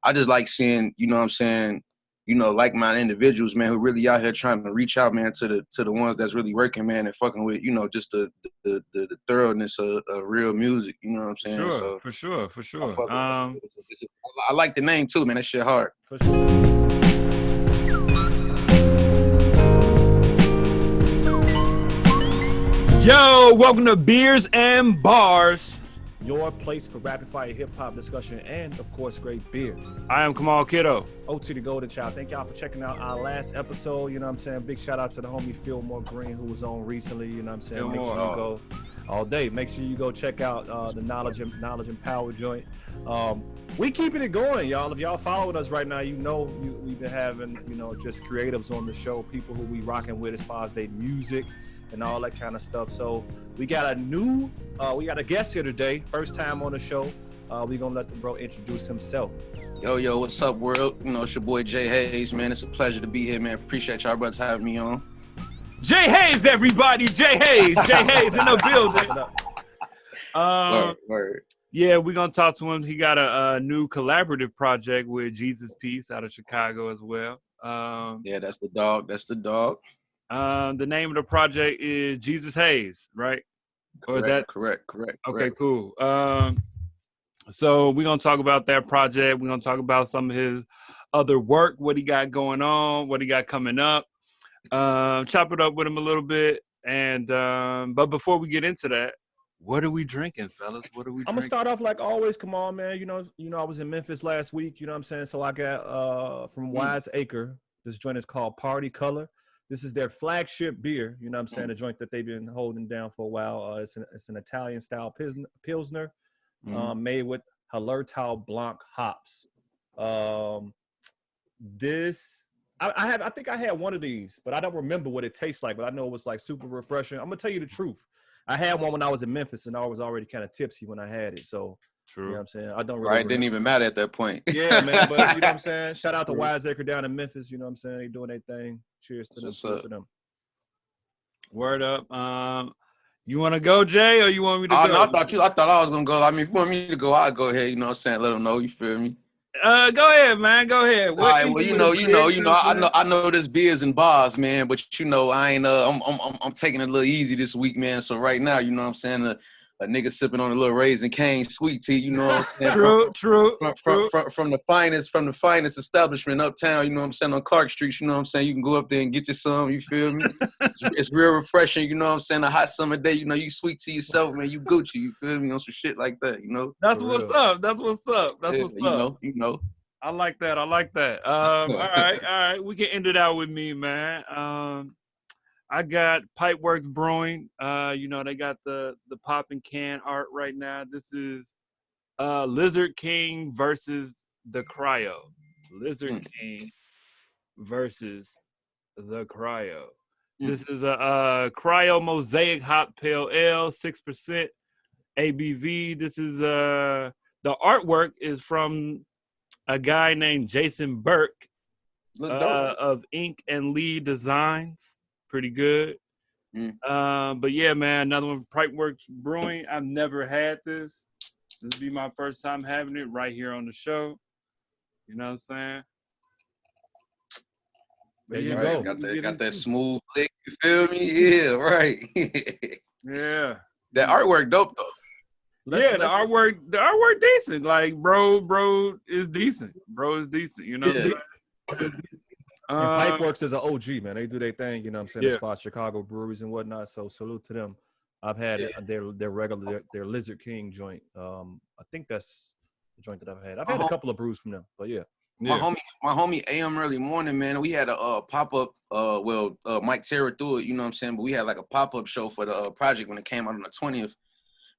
I just like seeing, you know what I'm saying, like-minded individuals, man, who really out here trying to reach out, man, to the ones that's really working, man, and fucking with, just the thoroughness of real music, you know what I'm saying? Sure, So for sure. I like the name too, man. That shit hard. For sure. Yo, welcome to Beers and Bars, your place for rapid fire hip hop discussion and, of course, great beer. I am Kamal Kiddo. OT the Golden Child. Thank y'all for checking out our last episode. You know what I'm saying? Big shout out to the homie Fillmore Green who was on recently. You know what I'm saying? Make sure you go all day. Make sure you go check out the Knowledge and Power joint. We keeping it going, y'all. If y'all following us right now, we've been having, just creatives on the show, people who we rocking with as far as their music and all that kind of stuff. So we got a guest here today, first time on the show. We gonna let the bro introduce himself. Yo, what's up, world? It's your boy Jae Haze, man. It's a pleasure to be here, man. Appreciate y'all brothers having me on. Jae Haze, everybody. Jae Haze in the building. Word. Yeah, we're gonna talk to him. He got a new collaborative project with Jesus Peace out of Chicago as well. Yeah, that's the dog. The name of the project is Gzus Haze, right? Correct. Okay, cool. So we're gonna talk about that project. We're gonna talk about some of his other work, what he got going on, what he got coming up. Chop it up with him a little bit. And but before we get into that, what are we drinking, fellas? I'm gonna start off like always. Come on, man. I was in Memphis last week. You know what I'm saying? So I got from Wiseacre. This joint is called Parti-Colour. This is their flagship beer, you know what I'm saying, a joint that they've been holding down for a while. It's an Italian-style Pilsner made with Hallertau Blanc hops. I think I had one of these, but I don't remember what it tastes like, but I know it was like super refreshing. I'm going to tell you the truth. I had one when I was in Memphis, and I was already kind of tipsy when I had it, so... True. You know what I'm saying? I don't really remember. Didn't even matter at that point. Yeah, man, but you know what I'm saying? Shout out to Wiseacre down in Memphis, you know what I'm saying? They doing their thing. Cheers to them. Cheers to them. Word up. You want to go, Jay, or you want me to go? No, I thought I was going to go. I mean, if you want me to go, I'll go ahead, you know what I'm saying? Let them know, you feel me? Go ahead, man. Go ahead. All right, well, I know this Beers and Bars, man, but I ain't I'm taking it a little easy this week, man. So right now, you know what I'm saying, a nigga sipping on a little Raisin Cane sweet tea, you know what I'm saying? True. From the finest establishment uptown, you know what I'm saying, on Clark Street, you know what I'm saying? You can go up there and get you some, you feel me? It's real refreshing, you know what I'm saying? A hot summer day, you sweet tea yourself, man, you Gucci, you feel me? On some shit like that, you know? That's what's up. You know. I like that. All right. We can end it out with me, man. I got Pipeworks Brewing. They got the pop and can art right now. This is Lizard King versus the Cryo. King versus the Cryo. This is a Cryo Mosaic Hop Pale Ale, 6% ABV. This is the artwork is from a guy named Jason Burke of Ink and Lee Designs. Pretty good. But yeah, man, another one, Pipeworks Brewing. I've never had this. This will be my first time having it right here on the show. You know what I'm saying? There you go. Got that smooth lick, you feel me? Yeah, right. Yeah. That artwork dope though. The artwork decent. Like, bro is decent. You know what I'm saying? And Pipeworks is an OG, man. They do their thing, you know what I'm saying, as far as Chicago breweries and whatnot. So salute to them. I've had their Lizard King joint. I think that's the joint that I've had. I've had a couple of brews from them, but yeah. My homie AM Early Morning, man, we had a pop-up, Mike Terra threw it, you know what I'm saying, but we had like a pop-up show for the project when it came out on the 20th,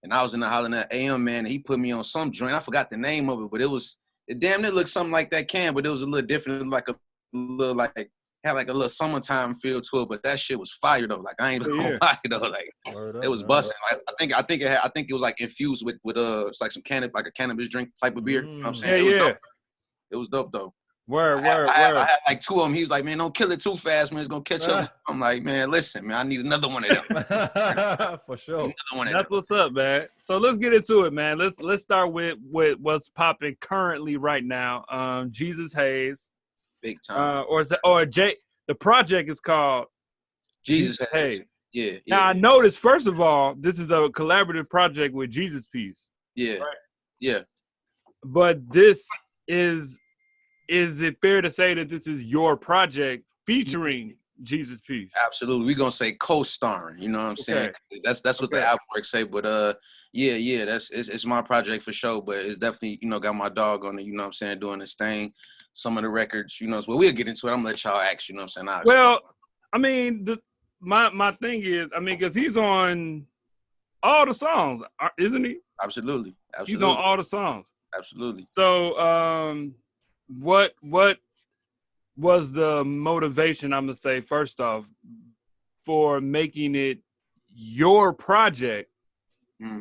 and I was in the hollering at AM, man, and he put me on some joint. I forgot the name of it, but it damn near looked something like that can, but it was a little different, had like a little summertime feel to it, but that shit was fire though. Like, I ain't gonna lie though. Like, it was busting. I think it was like infused with it's like some cannabis drink type of beer. You know what I'm saying? It was dope though. Word. I had like 2 of them. He was like, man, don't kill it too fast, man. It's gonna catch up. I'm like, man, listen, man, I need another one of them. For sure. That's what's up, man. So let's get into it, man. Let's start with what's popping currently right now. Gzus Haze. Big time. The project is called Gzus Haze. Haze. Yeah. Now I noticed, first of all, this is a collaborative project with Jesus Piece. Yeah. Right? Yeah. But this is it fair to say that this is your project featuring Jesus Piece? Absolutely. We're gonna say co-starring, you know what I'm saying? That's what the album works say. But yeah, it's my project for sure. But it's definitely, you know, got my dog on it, you know what I'm saying, doing this thing. Some of the records, you know, well, we'll get into it. I'm gonna let y'all ask, you know what I'm saying? Well, I mean, my thing is, I mean, because he's on all the songs, isn't he? Absolutely. He's on all the songs. Absolutely. So what was the motivation, I'm gonna say, first off, for making it your project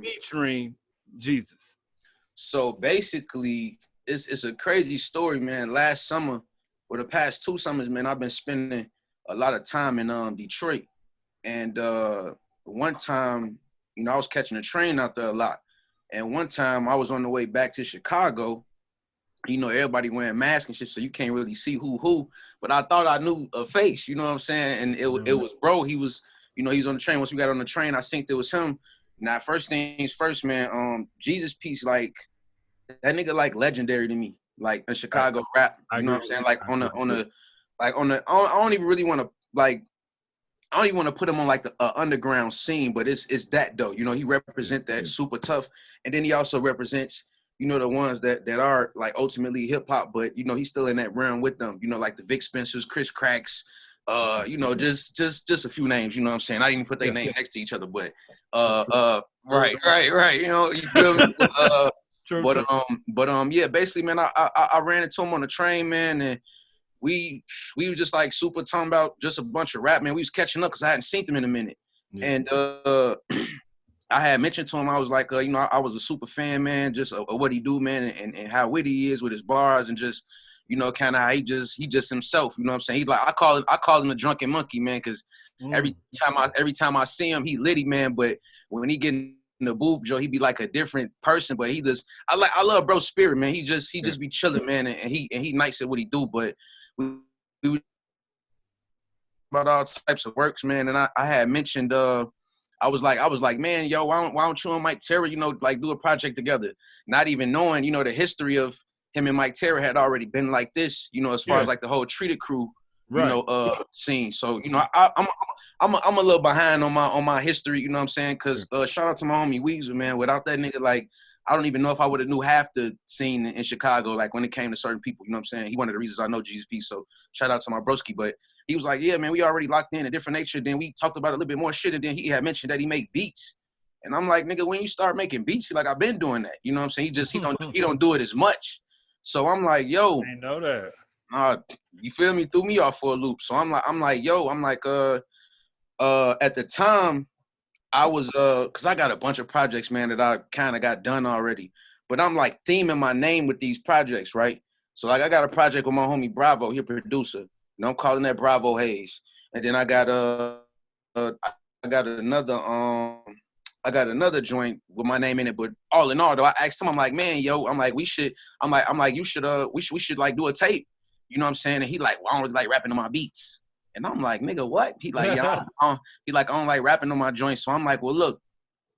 featuring Jesus? So basically, it's a crazy story, man. Last summer, or the past 2 summers, man, I've been spending a lot of time in Detroit. And one time, you know, I was catching a train out there a lot. And one time I was on the way back to Chicago. You know, everybody wearing masks and shit, so you can't really see who. But I thought I knew a face, you know what I'm saying? And it was bro. He was, you know, he's on the train. Once we got on the train, I synced it was him. Now, first things first, man, Jesus Piece, like, that nigga, like, legendary to me. Like, in Chicago rap, you know what I'm saying? Like, I don't even really want to, like, I don't even want to put him on, like, the underground scene, but it's that, though. You know, he represents that super tough. And then he also represents, you know, the ones that are, like, ultimately hip-hop, but, you know, he's still in that realm with them. You know, like the Vic Spencers, Chris Cracks, you know, just a few names, you know what I'm saying? I didn't even put their name next to each other, but, right. You know, you feel me? Yeah, basically, man, I ran into him on the train, man, and we were just, like, super talking about just a bunch of rap, man. We was catching up because I hadn't seen them in a minute. Yeah. And I had mentioned to him, I was like, you know, I was a super fan, man, just of what he do, man, and how witty he is with his bars, and just, you know, kind of how he just himself, you know what I'm saying? He's like, I call him a drunken monkey, man, because every time I see him, he litty, man, but when he get in the booth, Joe, he be like a different person, but he just, I love bro's spirit, man. He just be chilling, man, and he nice at what he do, but we about all types of works, man, and I had mentioned, I was like, man, yo, why don't you and Mike Terra, you know, like, do a project together? Not even knowing, you know, the history of him and Mike Terra had already been like this, you know, as far as, like, the whole Treated Crew, you know, scene. So, you know, I'm a little behind on my history, you know what I'm saying? Because shout out to my homie Wiseacre, man. Without that nigga, like, I don't even know if I would have knew half the scene in Chicago, like, when it came to certain people, you know what I'm saying? He one of the reasons I know Jesus Piece, so shout out to my broski. But he was like, yeah, man, we already locked in a different nature. Then we talked about a little bit more shit, and then he had mentioned that he make beats. And I'm like, nigga, when you start making beats, like, I've been doing that. You know what I'm saying? He don't do it as much. So I'm like, yo. I know that. You feel me? Threw me off for a loop. So I'm like, at the time, I was, cause I got a bunch of projects, man, that I kind of got done already. But I'm, like, theming my name with these projects, right? So, like, I got a project with my homie Bravo, he a producer. And I'm calling that Bravo Haze. And then I got another joint with my name in it. But all in all, though, I asked him, I'm like, man, yo, we should like do a tape. You know what I'm saying? And he like, well, I don't really like rapping on my beats. And I'm like, nigga, what? He like, yeah, I don't like rapping on my joints. So I'm like, well, look,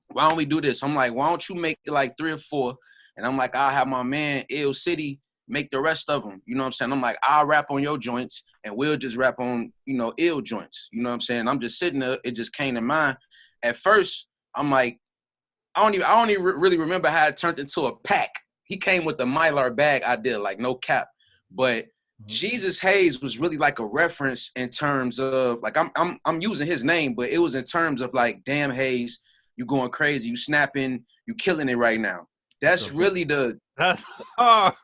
why don't we do this? I'm like, why don't you make it like 3 or 4? And I'm like, I'll have my man Ill City make the rest of them. You know what I'm saying? I'm like, I'll rap on your joints and we'll just rap on, you know, Ill joints. You know what I'm saying? I'm just sitting there. It just came to mind. At first, I'm like, I don't even really remember how it turned into a pack. He came with the Mylar bag idea, like, no cap. But Gzus Haze was really like a reference in terms of, like, I'm using his name, but it was in terms of, like, damn, Haze, you going crazy, you snapping, you killing it right now. That's really that's hard.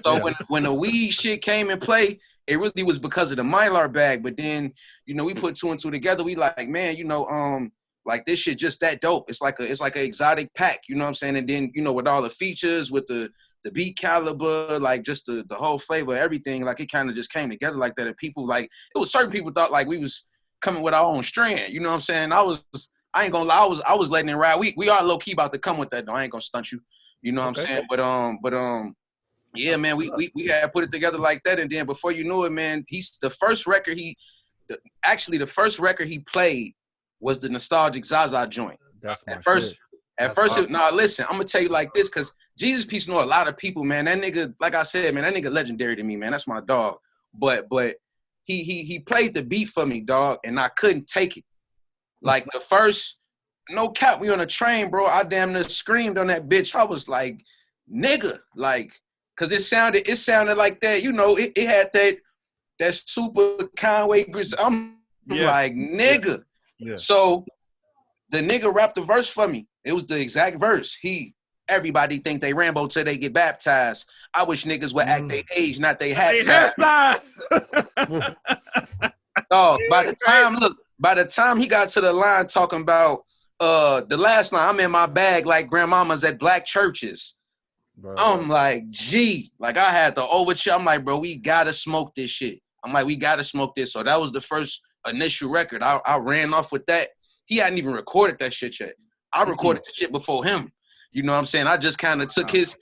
So when the weed shit came in play, it really was because of the Mylar bag. But then, you know, we put 2 and 2 together. We like, man, you know, like, this shit just that dope. It's like an exotic pack, you know what I'm saying? And then, you know, with all the features, with the the beat caliber, like just the whole flavor, everything, like it kind of just came together like that. And people like, it was certain people thought like we was coming with our own strand. You know what I'm saying? I ain't gonna lie, I was letting it ride. We are low key about to come with that though. I ain't gonna stunt you. You know what I'm saying? But yeah, man, we had put it together like that, and then before you knew it, man, the first record he played was the nostalgic Zaza joint. That's my shit. At first, listen, I'm gonna tell you like this, cause Jesus Peace know a lot of people, man. That nigga, like I said, man, that nigga legendary to me, man. That's my dog. But he played the beat for me, dog, and I couldn't take it. Like the first, no cap, we on a train, bro. I damn near screamed on that bitch. I was like, nigga, like, cause it sounded like that, you know, it had that super Conway Gzus. I'm like, nigga. Yeah. So the nigga rapped the verse for me. It was the exact verse. Everybody think they Rambo till they get baptized. I wish niggas would act their age, not they hat size. Oh, by the time he got to the line talking about the last line, I'm in my bag like grandmamas at black churches. Bro. I'm like, gee, like I had the overture. I'm like, bro, we gotta smoke this shit. I'm like, we gotta smoke this. So that was the first initial record. I ran off with that. He hadn't even recorded that shit yet. I recorded the shit before him. You know what I'm saying? I just kind of took his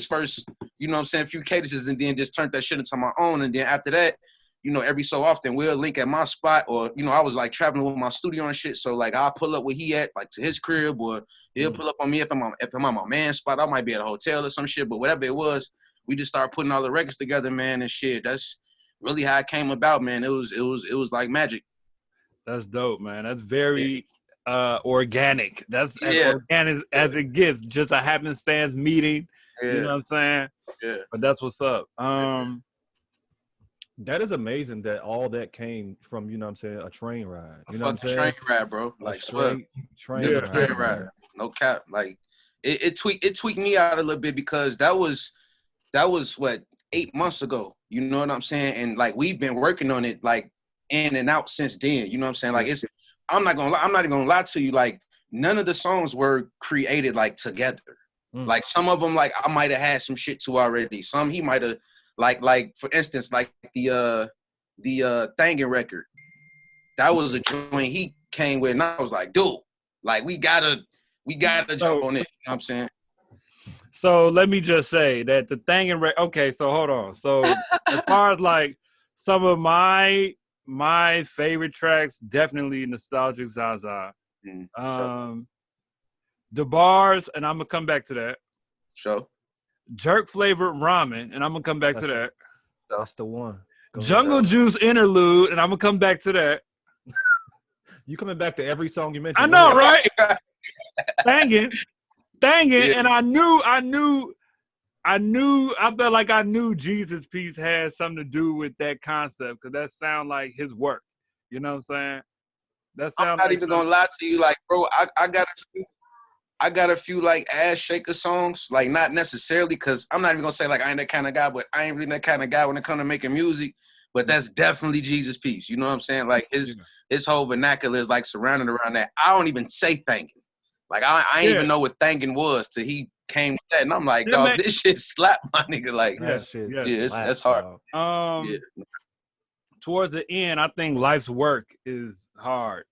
first, you know what I'm saying, few cadences and then just turned that shit into my own. And then after that, you know, every so often we'll link at my spot, or, you know, I was like traveling with my studio and shit. So like I'll pull up where he at, like to his crib, or he'll pull up on me if I'm on my man's spot. I might be at a hotel or some shit, but whatever it was, we just started putting all the records together, man, and shit. That's really how it came about, man. It was like magic. That's dope, man. That's very organic. That's as organic as it gets. Just a happenstance meeting. Yeah. You know what I'm saying? Yeah. But that's what's up. That is amazing that all that came from, you know what I'm saying, a train ride. You know what I'm saying? Train ride, bro. Like train ride. No cap. Like it tweaked me out a little bit, because that was what, 8 months ago. You know what I'm saying? And like we've been working on it like in and out since then. You know what I'm saying? Like I'm not even gonna lie to you, like none of the songs were created like together. Like some of them, like I might have had some shit to already. Some he might have like for instance, like the Thangin' record. That was a joint he came with, and I was like, dude, like we gotta jump on it. You know what I'm saying? So let me just say that the Thangin' record. Okay, so hold on. So as far as like some of my favorite tracks, definitely Nostalgic Zaza. The Bars, and I'm gonna come back to that. Sure. Jerk flavored ramen, and I'm gonna come back to that. That's the one. Jungle Juice interlude, and I'm gonna come back to that. You coming back to every song you mentioned? I know, right? Thangin', yeah. And I felt like I knew Jesus Peace had something to do with that concept, because that sound like his work. You know what I'm saying? That sound. I'm not even gonna lie to you, like, bro, I got a few like ass shaker songs, like not necessarily, because I'm not even gonna say like I ain't that kind of guy, but I ain't really that kind of guy when it comes to making music. But that's definitely Jesus Peace. You know what I'm saying? Like his whole vernacular is like surrounded around that. I don't even say thanking. Like I ain't even know what thanking was till he came with that, and I'm like, dog, this shit slap my nigga. Like that's hard. Towards the end, I think Life's Work is hard.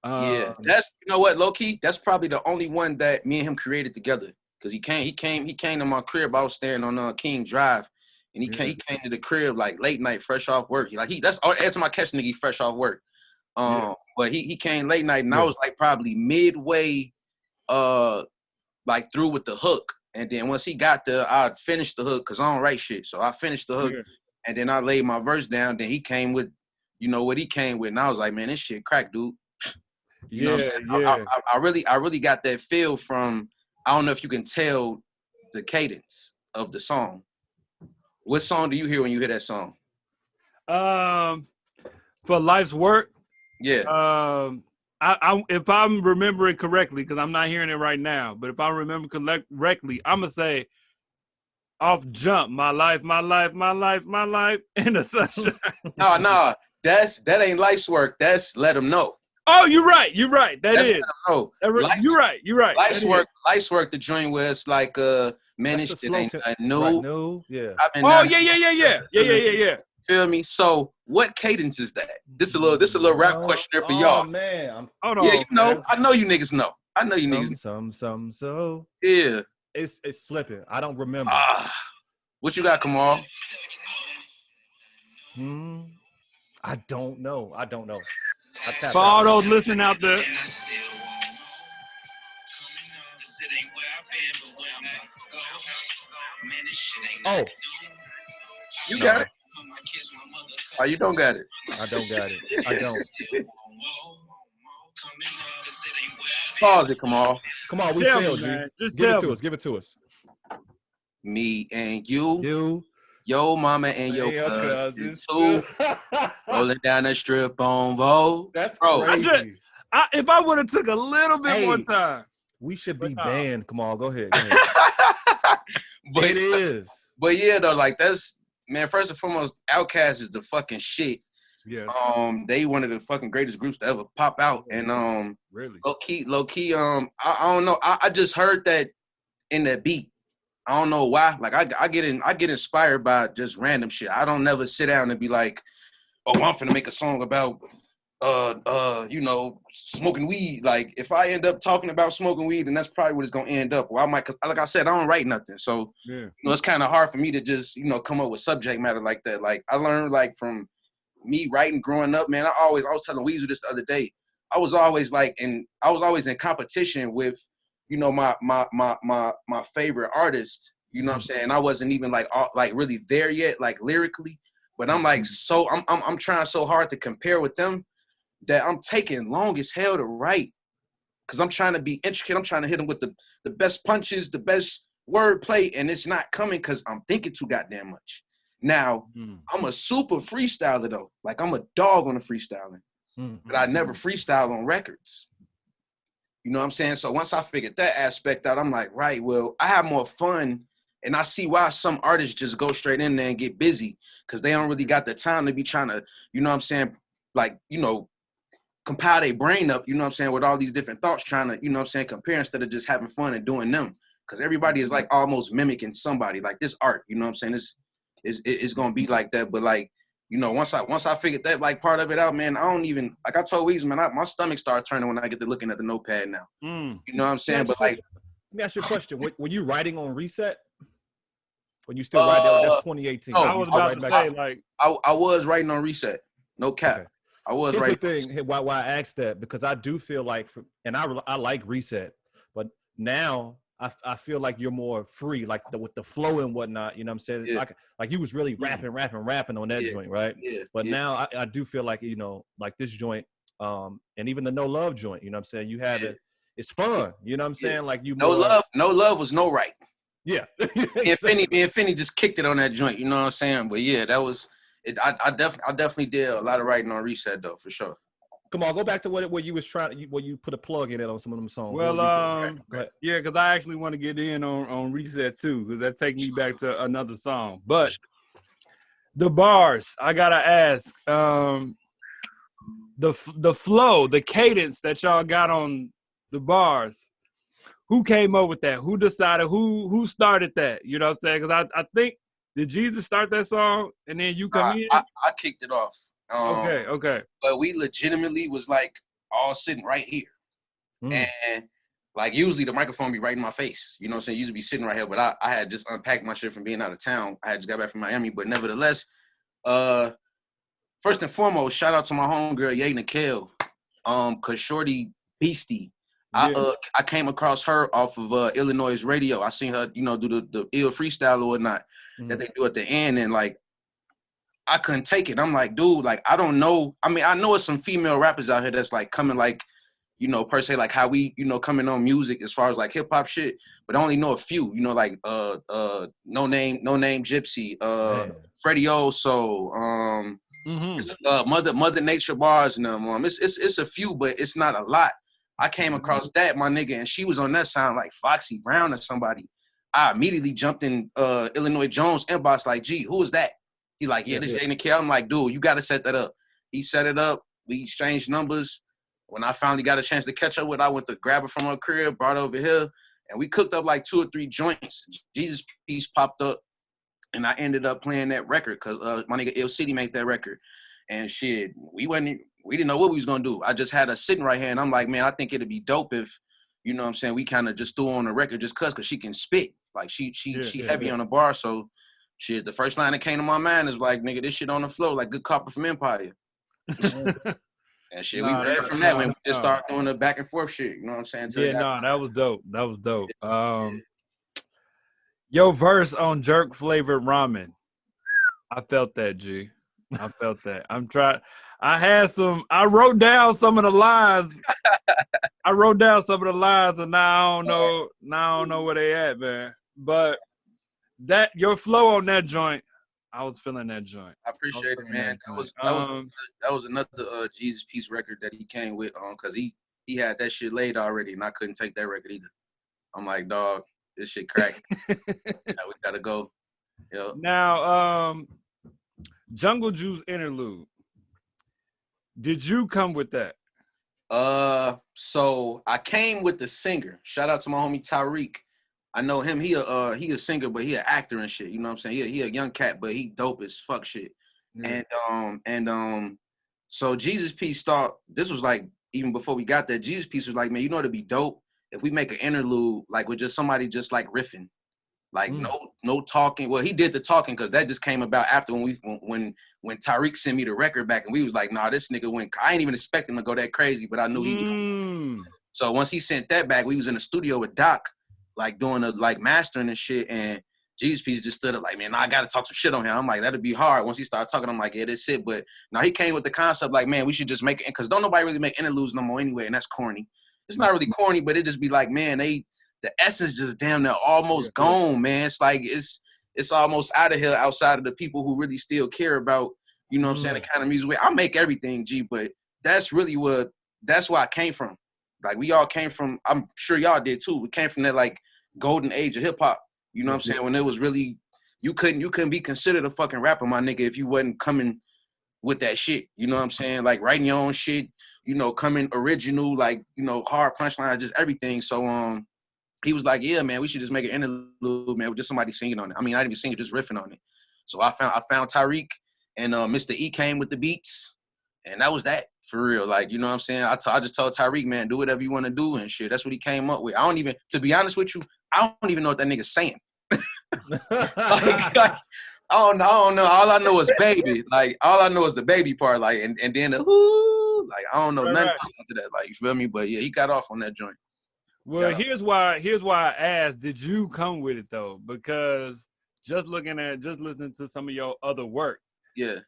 That's, you know what, low key, that's probably the only one that me and him created together. Cause he came to my crib. I was staying on King Drive, and he came to the crib like late night, fresh off work. That's every time I catch nigga, he fresh off work. But he came late night, and I was like probably midway, like through with the hook. And then once he got there, I finished the hook, cause I don't write shit. So I finished the hook, and then I laid my verse down. Then he came with, you know what he came with, and I was like, man, this shit crack, dude. You know what I'm saying? I really got that feel from, I don't know if you can tell the cadence of the song. What song do you hear when you hear that song? For Life's Work? Yeah. I if I'm remembering correctly, because I'm not hearing it right now, but if I remember correctly, I'm going to say off jump, my life in the sunshine. No, that ain't Life's Work. That's Let 'Em Know. Oh, you're right. You're right. That's You're right. You're right. Life's work. The joint where it's like man, this shit ain't new. Right, new. Yeah. Oh yeah. Feel me? So what cadence is that? This a little rap question there for y'all. Oh man, hold on. Yeah, you know, I know you niggas know. I know you niggas. So yeah, it's slipping. I don't remember. What you got, Kamal? I don't know. For all those listening out there. Oh, you got it. Oh, you don't got it. I don't got it. I don't. Pause it, Kamal. Come on, we Tell failed, me, G. man. Just Give tell it to me. us. Give it to us. Me and you. You. Yo mama and your cousins too. Rolling down the strip on Vogue. That's Bro, crazy. If I would have took a little bit more time. We should be banned. Come on, go ahead. But it is. But yeah, though, like that's man. First and foremost, Outkast is the fucking shit. Yeah. They one of the fucking greatest groups to ever pop out, and really low key. I don't know. I just heard that in that beat. I don't know why. Like I get inspired by just random shit. I don't never sit down and be like, oh, I'm finna make a song about you know, smoking weed. Like if I end up talking about smoking weed, then that's probably what it's gonna end up. Well, I might, cause like I said, I don't write nothing. So you know, it's kind of hard for me to just, you know, come up with subject matter like that. Like I learned like from me writing growing up, man. I was telling Weezer this the other day. I was always in competition with, you know, my favorite artist, you know what I'm saying? I wasn't even like really there yet, like lyrically, but I'm like, so I'm trying so hard to compare with them that I'm taking long as hell to write. Cause I'm trying to be intricate. I'm trying to hit them with the best punches, the best wordplay, and it's not coming cause I'm thinking too goddamn much. Now, I'm a super freestyler though. Like I'm a dog on the freestyling, but I never freestyle on records. You know what I'm saying? So once I figured that aspect out, I'm like, right, well, I have more fun. And I see why some artists just go straight in there and get busy because they don't really got the time to be trying to, you know what I'm saying, like, you know, compile their brain up, you know what I'm saying, with all these different thoughts trying to, you know what I'm saying, compare instead of just having fun and doing them. Because everybody is like almost mimicking somebody, like this art, you know what I'm saying? It's going to be like that. But like, you know, once I figured that like part of it out, man, I don't even, like I told Weezy, man, my stomach started turning when I get to looking at the notepad now. You know what I'm saying? But like, let me ask you a question. Were you writing on Reset? When you still writing? That's 2018. No, I was about to say, like, I was writing on Reset. No cap. Okay. I was Here's writing. the thing, why I asked that, because I do feel like, and I like Reset, but now I feel like you're more free, like with the flow and whatnot. You know what I'm saying? Yeah. Like you was really rapping on that joint, right? Yeah. But now I do feel like, you know, like this joint, and even the No Love joint. You know what I'm saying? You had it's fun. You know what I'm saying? Like you. No love was no right. Yeah. Me and Finny just kicked it on that joint. You know what I'm saying? But yeah, that was it. I definitely did a lot of writing on Reset though, for sure. Come on, go back to what you was trying. Where you put a plug in it on some of them songs. Well, yeah, because I actually want to get in on Reset too, because that takes me back to another song. But the bars, I gotta ask, the flow, the cadence that y'all got on the bars. Who came up with that? Who decided? Who started that? You know what I'm saying? Because I think, did Jesus start that song and then you come in? I kicked it off. Okay. But we legitimately was like all sitting right here. And like usually the microphone be right in my face. You know what I'm saying? Usually be sitting right here, but I had just unpacked my shit from being out of town. I had just got back from Miami, but nevertheless, first and foremost, shout out to my homegirl, Jae Haze, cause Shorty Beastie. Yeah. I came across her off of Illinois radio. I seen her, you know, do the ill freestyle or whatnot that they do at the end, and like I couldn't take it. I'm like, dude, like I don't know. I mean, I know it's some female rappers out here that's like coming like, you know, per se like how we, you know, coming on music as far as like hip hop shit, but I only know a few, you know, like No Name Gypsy, Freddie O, so Mother Nature Bars and them. It's a few, but it's not a lot. I came across that, my nigga, and she was on that sound like Foxy Brown or somebody. I immediately jumped in Illinois Jones inbox like, gee, who is that? He like, this Jae Haze. I'm like, dude, you got to set that up. He set it up. We exchanged numbers. when I finally got a chance to catch up with, I went to grab her from her crib, brought her over here, and we cooked up like 2 or 3 joints. Jesus Piece popped up, and I ended up playing that record because my nigga Ill City made that record. And shit, we didn't know what we was gonna do. I just had her sitting right here, and I'm like, man, I think it'd be dope if, you know what I'm saying, we kind of just threw on the record just cause she can spit. Like she heavy on the bar, so shit, the first line that came to my mind is like, nigga, this shit on the floor, like Good Copper from Empire. And shit, we ran from that when we just started doing the back and forth shit. You know what I'm saying? That was dope. That was dope. Your verse on jerk flavored ramen. I felt that, G. I felt that. I wrote down some of the lines. And now I don't know where they at, man. But that your flow on that joint, I was feeling that joint. I appreciate it, man. That was another Jesus Piece record that he came with because he had that shit laid already, and I couldn't take that record either. I'm like, dog, this shit cracked. We gotta go. Yo. Now, Jungle Juice interlude. Did you come with that? So I came with the singer. Shout out to my homie Tyreek. I know him. He a singer, but he an actor and shit. You know what I'm saying? He a young cat, but he dope as fuck shit. Yeah. And so Jesus Piece thought this was like even before we got there. Jesus Piece was like, man, you know, it'd be dope if we make an interlude like with just somebody just like riffing, like no talking. Well, he did the talking because that just came about after when Tyreek sent me the record back and we was like, nah, this nigga went. I ain't even expect him to go that crazy, but I knew he. So once he sent that back, we was in the studio with Doc, like doing the like mastering and shit, and Jesus Piece just stood up like, man, I gotta talk some shit on him. I'm like, that'd be hard. Once he started talking, I'm like, yeah, that's it. But now he came with the concept like, man, we should just make it, because don't nobody really make interludes no more anyway, and that's corny. It's not really corny, but it just be like, man, the essence just damn near almost gone, man. It's like it's almost out of here outside of the people who really still care about, you know what I'm saying, the kind of music. I make everything, G, but that's really that's where I came from. Like we all came from, I'm sure y'all did too. We came from that like golden age of hip hop. You know what I'm saying? When it was really, you couldn't be considered a fucking rapper, my nigga, if you wasn't coming with that shit. You know what I'm saying? Like writing your own shit, you know, coming original, like, you know, hard punchline, just everything. So he was like, yeah, man, we should just make an interlude, man, with just somebody singing on it. I mean, not even singing, just riffing on it. So I found Tyreek, and Mr. E came with the beats, and that was that, for real. Like, you know what I'm saying? I just told Tyreek, man, do whatever you want to do and shit. That's what he came up with. To be honest with you, I don't even know what that nigga's saying. I don't know. All I know is baby. Like, all I know is the baby part. Like, and then the ooh, like, I don't know nothing after that. Like, you feel me? But yeah, he got off on that joint. Well, here's why I asked, did you come with it though? Because just listening to some of your other work. Yeah.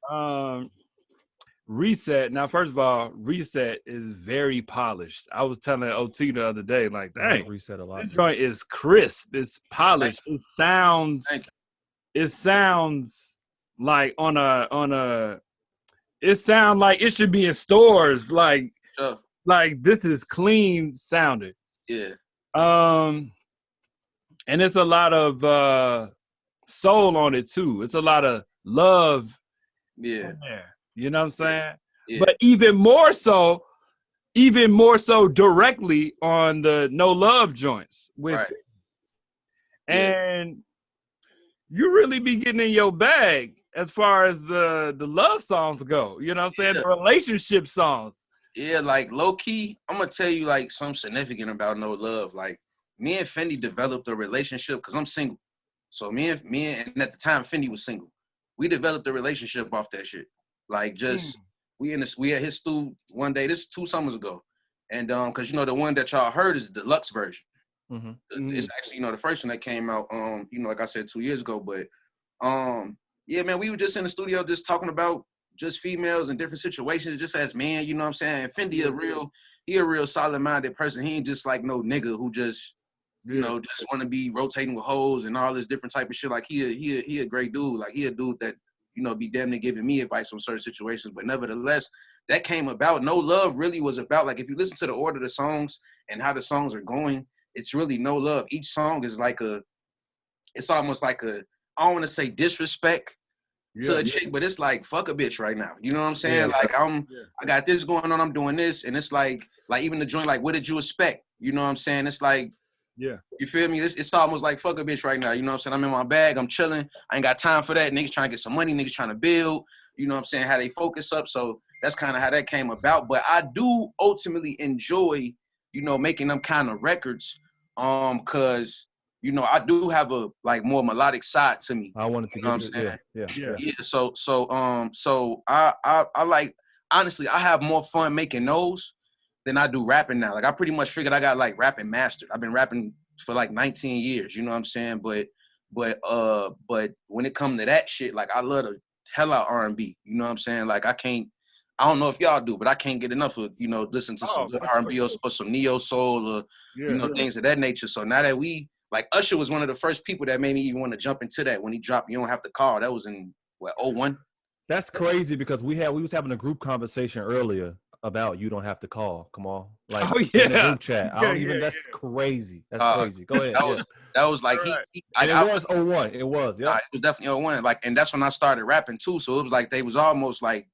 Reset. Now, first of all, Reset is very polished. I was telling OT the other day, like, dang, Reset a lot. This joint is crisp. It's polished. It sounds like it sounds like it should be in stores. Like, like this is clean sounding. Yeah. And it's a lot of soul on it too. It's a lot of love. Yeah. You know what I'm saying? Yeah. But even more so directly on the No Love joints with it. And you really be getting in your bag as far as the love songs go. You know what I'm saying? The relationship songs. Yeah, like low key, I'm gonna tell you like something significant about No Love. Like me and Fendi developed a relationship because I'm single. So me and at the time Fendi was single. We developed a relationship off that shit. Like just we at his stool one day. This 2 summers ago, and because you know the one that y'all heard is the deluxe version. It's actually, you know, the first one that came out you know, like I said 2 years ago. But yeah, man, we were just in the studio just talking about just females and different situations, just as men. You know what I'm saying? And Fendi a real solid minded person. He ain't just like no nigga who just you know just want to be rotating with hoes and all this different type of shit. Like he a great dude. Like he a dude that, you know, be damn near giving me advice on certain situations. But nevertheless, that came about. No Love really was about, like, if you listen to the order of the songs and how the songs are going, it's really No Love. Each song is like it's almost like I don't want to say disrespect, to a chick, but it's like, fuck a bitch right now. You know what I'm saying? Like I got this going on, I'm doing this, and it's like even the joint, like, what did you expect? You know what I'm saying? It's like, you feel me? It's almost like fuck a bitch right now. You know what I'm saying? I'm in my bag, I'm chilling. I ain't got time for that. Niggas trying to get some money, niggas trying to build. You know what I'm saying? How they focus up. So that's kind of how that came about. But I do ultimately enjoy, you know, making them kind of records, cause you know, I do have a like more melodic side to me. I wanted to get it. Yeah. So I like, honestly, I have more fun making those than I do rapping now. Like I pretty much figured I got like rapping mastered. I've been rapping for like 19 years, you know what I'm saying? But when it comes to that shit, like I love the hell out R&B. You know what I'm saying? Like I don't know if y'all do, but I can't get enough of, you know, listen to some good R&B or some neo soul or you know, things of that nature. So now that like Usher was one of the first people that made me even want to jump into that when he dropped You Don't Have to Call. That was in what, 01? That's crazy because we was having a group conversation earlier about You Don't Have to Call. Come on. Like in the group chat. That's crazy. That's crazy. Go ahead. That was like it was 01. It was, yeah. It was definitely 01. Like, and that's when I started rapping too. So it was like they was almost like,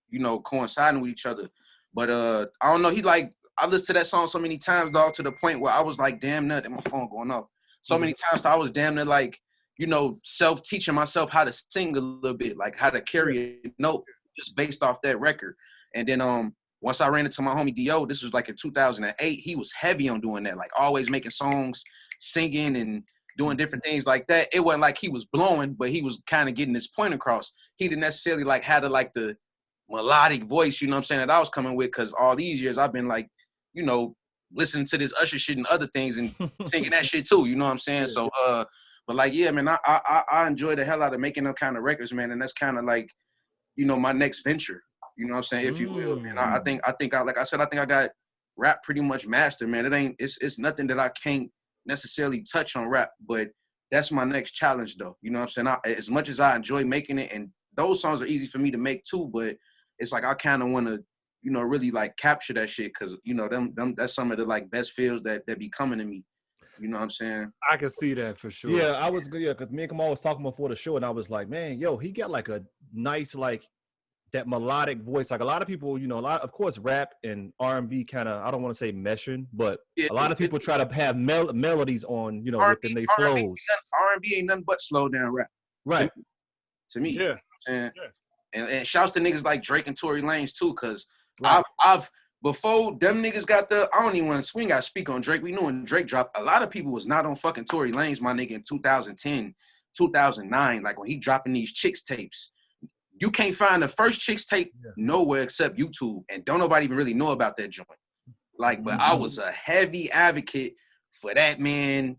you know, coinciding with each other. But I don't know, I listened to that song so many times, dog, to the point where I was like, damn nut, my phone going off. So many times I was damn near like, you know, self-teaching myself how to sing a little bit, like how to carry a note just based off that record. And then once I ran into my homie D.O., this was like in 2008, he was heavy on doing that, like always making songs, singing and doing different things like that. It wasn't like he was blowing, but he was kind of getting his point across. He didn't necessarily like have the melodic voice, you know what I'm saying, that I was coming with, because all these years I've been like, you know, listening to this Usher shit and other things and singing that shit too, you know what I'm saying? So but like, yeah, man, I enjoy the hell out of making them kind of records, man, and that's kind of like, you know, my next venture, you know what I'm saying, if you will. And I think like I said, I think I got rap pretty much mastered, man. It's nothing that I can't necessarily touch on rap, but that's my next challenge though, you know what I'm saying? As much as I enjoy making it, and those songs are easy for me to make too, but it's like I kind of want to, you know, really like capture that shit, because, you know, them that's some of the like best feels that be coming to me. You know what I'm saying? I can see that for sure. Yeah, I was good. Yeah, because me and Kamal was talking before the show, and I was like, man, yo, he got like a nice, like that melodic voice. Like a lot of people, you know, of course, rap and R&B kind of, I don't want to say meshing, but a lot of people try to have melodies on, you know, within their flows. R&B ain't nothing but slow down rap. Right. To me. Yeah. And shouts to niggas like Drake and Tory Lanez too, because I've before them niggas got I don't even want to swing. I speak on Drake. We knew when Drake dropped, a lot of people was not on fucking Tory Lanez, my nigga, in 2010, 2009. Like when he dropping these Chicks tapes, you can't find the first Chicks tape nowhere except YouTube, and don't nobody even really know about that joint. Like, but I was a heavy advocate for that man,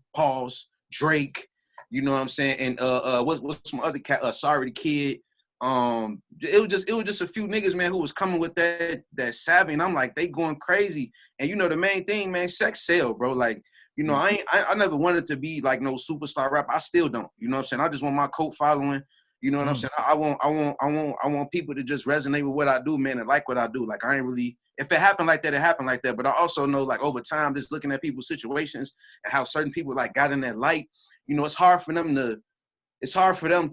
Drake. You know what I'm saying? And what's some other cat? Sorry the Kid. It was just a few niggas, man, who was coming with that savvy, and I'm like, they going crazy. And you know the main thing, man, sex sell, bro. Like, you know, I never wanted to be like no superstar rapper. I still don't. You know what I'm saying? I just want my cult following. You know what I'm saying? I want people to just resonate with what I do, man, and like what I do. Like I ain't really, if it happened like that, it happened like that. But I also know, like, over time, just looking at people's situations and how certain people like got in that light, you know, it's hard for them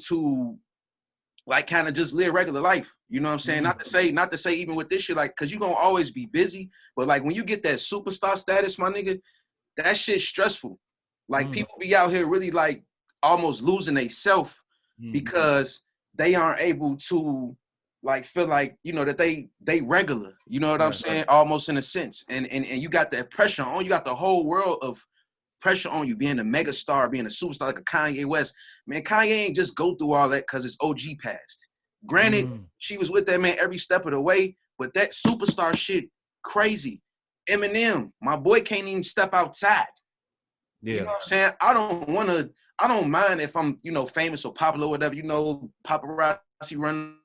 to like kind of just live regular life. You know what I'm saying? Not to say even with this shit, like, cause you're gonna always be busy, but like when you get that superstar status, my nigga, that shit's stressful. Like people be out here really like almost losing they self because they aren't able to like feel like, you know, that they regular, you know what I'm saying? Almost in a sense. And you got that pressure on, you got the whole world of pressure on you, being a mega star, being a superstar like a Kanye West. Man, Kanye ain't just go through all that because it's OG passed. Granted, she was with that man every step of the way, but that superstar shit, crazy. Eminem, my boy can't even step outside. Yeah. You know what I'm saying? I don't mind if I'm, you know, famous or popular or whatever, you know, paparazzi run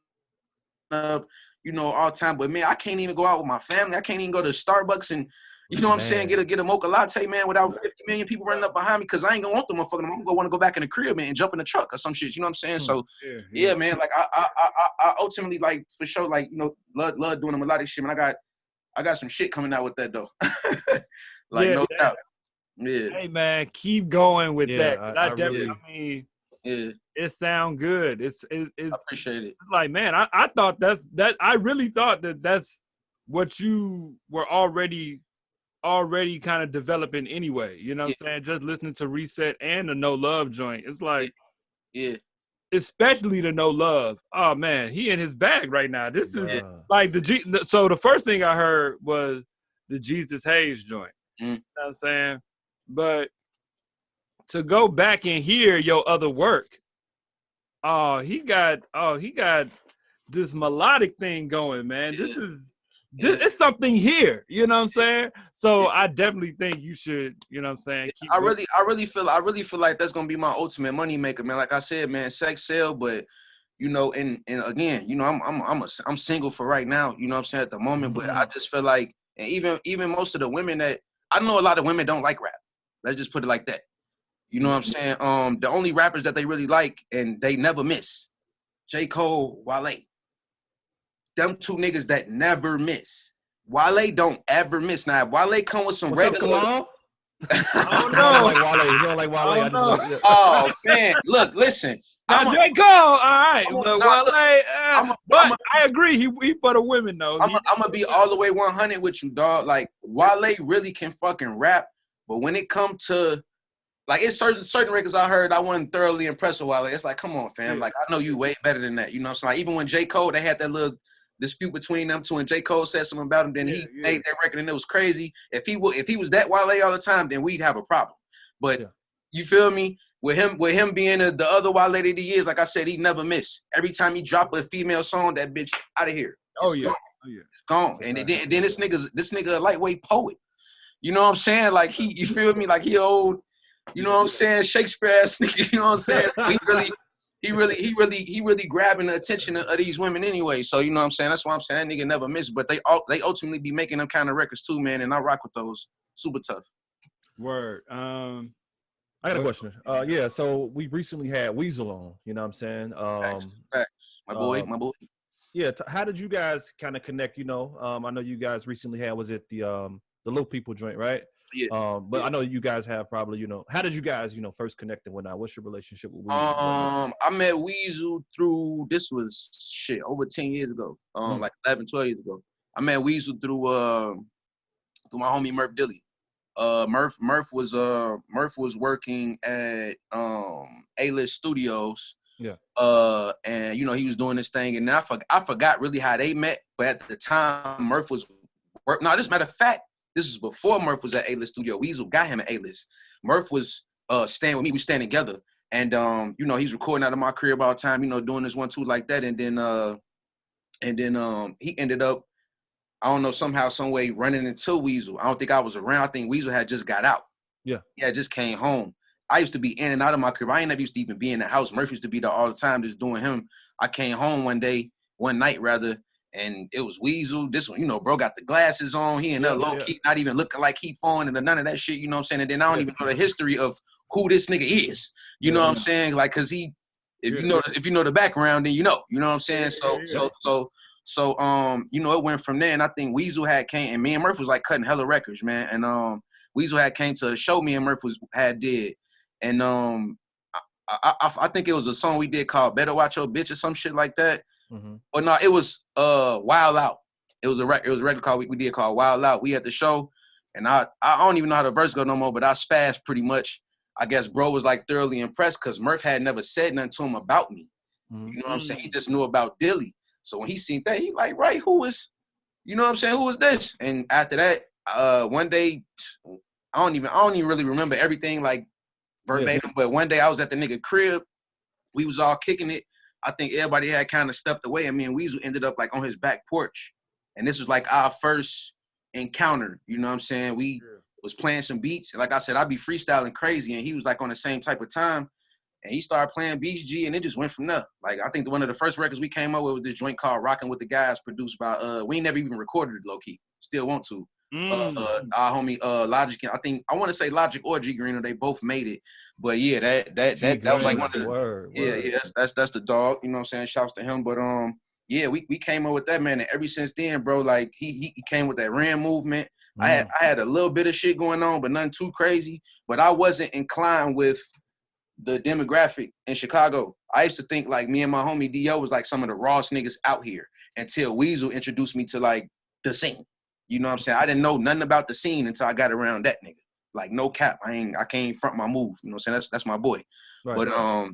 up, you know, all the time. But man, I can't even go out with my family. I can't even go to Starbucks and, you know what I'm saying, get a mocha latte, man, without 50 million people running up behind me, because I ain't gonna want them motherfuckers. I'm gonna want to go back in the crib, man, and jump in the truck or some shit. You know what I'm saying? So yeah, man, like I ultimately, like, for sure, like, you know, love doing a melodic shit, man. I got some shit coming out with that though. Like, no doubt. Yeah. Hey man, keep going with that. I mean, Yeah. It sound good. It's I appreciate it. It's like, man, I thought I really thought that's what you were already kind of developing anyway. You know what I'm saying? Just listening to Reset and the No Love joint. It's like, yeah. Especially the No Love. Oh man, he in his bag right now. This is like so the first thing I heard was the Gzus Haze joint. You know what I'm saying? But to go back and hear your other work, he got this melodic thing going, man. This is it's something here, you know what I'm saying? So I definitely think you should, you know what I'm saying? I really feel like that's gonna be my ultimate money maker, man. Like I said, man, sex sell, but you know, and again, you know, I'm single for right now, you know what I'm saying, at the moment, but I just feel like, and even most of the women that I know, a lot of women don't like rap. Let's just put it like that. You know what I'm saying? The only rappers that they really like and they never miss, J. Cole, Wale. Them two niggas that never miss. Wale don't ever miss. Now, if Wale come with some What's regular... Up, I don't know. You don't like Wale. I just like, Oh, man. Look, listen. Now, J. Cole, all right. But I agree. He for the women, though. I'm going to be all the way 100 with you, dog. Like, Wale really can fucking rap. But when it comes to... Like, it's certain records I heard, I wasn't thoroughly impressed with Wale. It's like, come on, fam. Like, I know you way better than that. You know what I'm saying? Like, even when J. Cole, they had that little dispute between them two, and J. Cole said something about him, then he made that record, and it was crazy. If he was that Wale all the time, then we'd have a problem. But you feel me? With him being the other Wale of the years, like I said, he never missed. Every time he drop a female song, that bitch out of here. It's gone. And then this nigga a lightweight poet. You know what I'm saying? Like, you feel me? Like, he old... You know what I'm saying? Shakespeare ass nigga, you know what I'm saying? He really grabbing the attention of these women anyway. So, you know what I'm saying? That's why I'm saying that nigga never miss. But they ultimately be making them kind of records too, man. And I rock with those. Super tough. Word. I got a question. So we recently had Weasel on, you know what I'm saying? Facts. My boy. Yeah, how did you guys kind of connect, you know? I know you guys recently had, was it the Little People joint, right? Yeah. But I know you guys have probably, you know, how did you guys, you know, first connect and whatnot? What's your relationship with Weasel? I met Weasel through, this was over 10 years ago. Like 11, 12 years ago. I met Weasel through my homie Murph Dilly. Murph was working at A-List Studios. Yeah. And you know, he was doing this thing, and I forgot really how they met, but at the time Murph was this matter of fact, this is before Murph was at A-List Studio. Weasel got him at A-List. Murph was staying with me. We staying together. And, you know, he's recording out of my crib all the time, you know, doing this 1-2 like that. And then he ended up, I don't know, somehow, some way running into Weasel. I don't think I was around. I think Weasel had just got out. Yeah. Yeah, just came home. I used to be in and out of my crib. I ain't never used to even be in the house. Murph used to be there all the time just doing him. I came home one night, and it was Weasel. This one, you know, bro got the glasses on. He and low-key, not even looking like he phone and none of that shit, you know what I'm saying? And then I don't even know the history of who this nigga is. You know what I'm saying? Like, cause if you know the background, then you know what I'm saying? So, you know, it went from there, and I think Weasel had came, and me and Murph was like cutting hella records, man. And Weasel had came to a show me and Murph had did. And I think it was a song we did called Better Watch Your Bitch or some shit like that. Mm-hmm. But no, it was Wild Out. It was a record called we did called Wild Out. We had the show, and I don't even know how the verse go no more, but I spazzed pretty much. I guess bro was like thoroughly impressed because Murph had never said nothing to him about me. Mm-hmm. You know what I'm saying? He just knew about Dilly. So when he seen that, he like, right, who is, you know what I'm saying? Who is this? And after that, one day, I don't even really remember everything like verbatim, but one day I was at the nigga crib. We was all kicking it. I think everybody had kind of stepped away, and me and Weasel ended up like on his back porch. And this was like our first encounter, you know what I'm saying? We was playing some beats. And like I said, I'd be freestyling crazy, and he was like on the same type of time. And he started playing Beach G, and it just went from there. Like, I think one of the first records we came up with was this joint called Rockin' With The Guys, produced by, we never even recorded it low-key. Still want to. Our homie Logic, I want to say Logic or G Green, or they both made it. But yeah, that was like one of the word. Yeah, that's the dog. You know what I'm saying? Shouts to him. But yeah, we came up with that, man. And ever since then, bro, like he came with that Ram movement. I had a little bit of shit going on, but nothing too crazy. But I wasn't inclined with the demographic in Chicago. I used to think like me and my homie D.O. was like some of the rawest niggas out here until Weasel introduced me to like the scene. You know what I'm saying? I didn't know nothing about the scene until I got around that nigga. Like no cap. I can't front my move. You know what I'm saying? That's my boy. Right.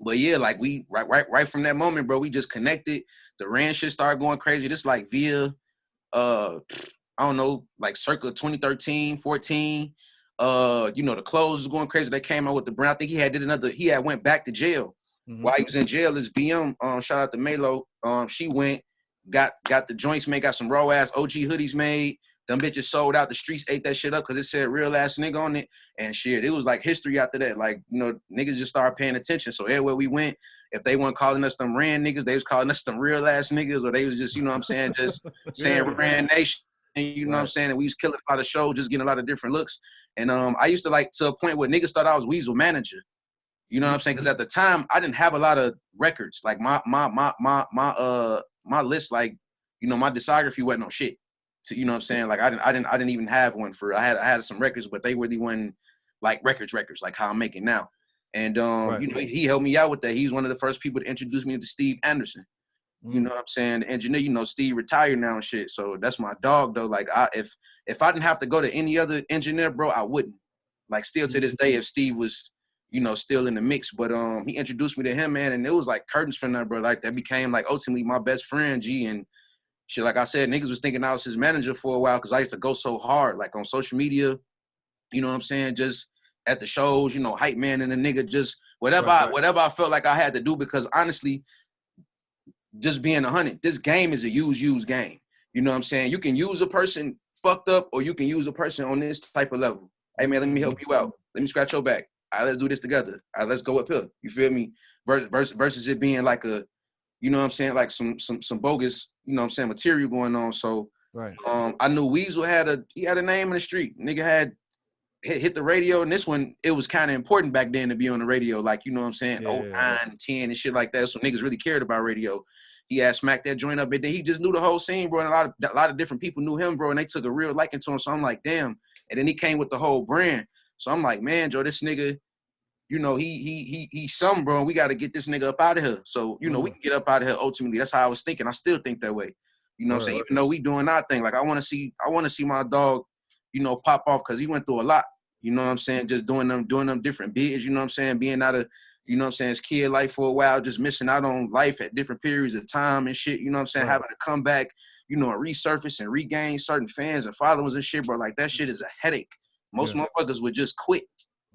But yeah, like we right from that moment, bro, we just connected. The Rand shit started going crazy. This like via I don't know, like circa 2013, 14. You know, the clothes was going crazy. They came out with the brand. I think he had went back to jail. While he was in jail, his BM, shout out to Melo. She went, got the joints made, got some raw ass OG hoodies made. Them bitches sold out. The streets ate that shit up because it said real ass nigga on it. And shit, it was like history after that. Like, you know, niggas just started paying attention. So everywhere we went, if they weren't calling us them Rand niggas, they was calling us them real ass niggas, or they was just, you know what I'm saying, just saying Rand Nation, you know what I'm saying? And we was killing a lot of shows, just getting a lot of different looks. And I used to like to a point where niggas thought I was Weasel manager. You know what I'm saying? Because at the time I didn't have a lot of records. Like my list, like, you know, my discography wasn't on shit. So, you know what I'm saying? Like I didn't even have one for. I had some records, but they really weren't like records like how I'm making now. And you know, he helped me out with that. He's one of the first people to introduce me to Steve Anderson. You know what I'm saying? The engineer, you know, Steve retired now and shit. So that's my dog though. Like if I didn't have to go to any other engineer, bro, I wouldn't. Like still to this day, if Steve was, you know, still in the mix. But he introduced me to him, man, and it was like curtains from that, bro. Like that became like ultimately my best friend, G. And shit, like I said, niggas was thinking I was his manager for a while because I used to go so hard, like on social media, you know what I'm saying? Just at the shows, you know, hype man and a nigga, just whatever I felt like I had to do, because honestly, just being 100, this game is a use game. You know what I'm saying? You can use a person fucked up, or you can use a person on this type of level. Hey man, let me help you out. Let me scratch your back. All right, let's do this together. All right, let's go up here. You feel me? Versus it being like a, you know what I'm saying, like some bogus, you know what I'm saying, material going on. So I knew Weasel had a name in the street. Nigga had hit the radio, and this one, it was kind of important back then to be on the radio, like, you know what I'm saying, 09, 10 and shit like that. So niggas really cared about radio. He had smacked that joint up, and then he just knew the whole scene, bro, and a lot of different people knew him, bro, and they took a real liking to him. So I'm like, damn. And then he came with the whole brand. So I'm like, man, Joe, this nigga, you know, he's something, bro. We got to get this nigga up out of here. So, you know, we can get up out of here ultimately. That's how I was thinking. I still think that way. You know what I'm saying? Even though we doing our thing, like I want to see my dog, you know, pop off, because he went through a lot. You know what I'm saying? Just doing them different bids, you know what I'm saying? Being out of, you know what I'm saying, his kid life for a while, just missing out on life at different periods of time and shit, you know what I'm saying? Having to come back, you know, and resurface and regain certain fans and followers and shit, bro. Like that shit is a headache. Most motherfuckers would just quit.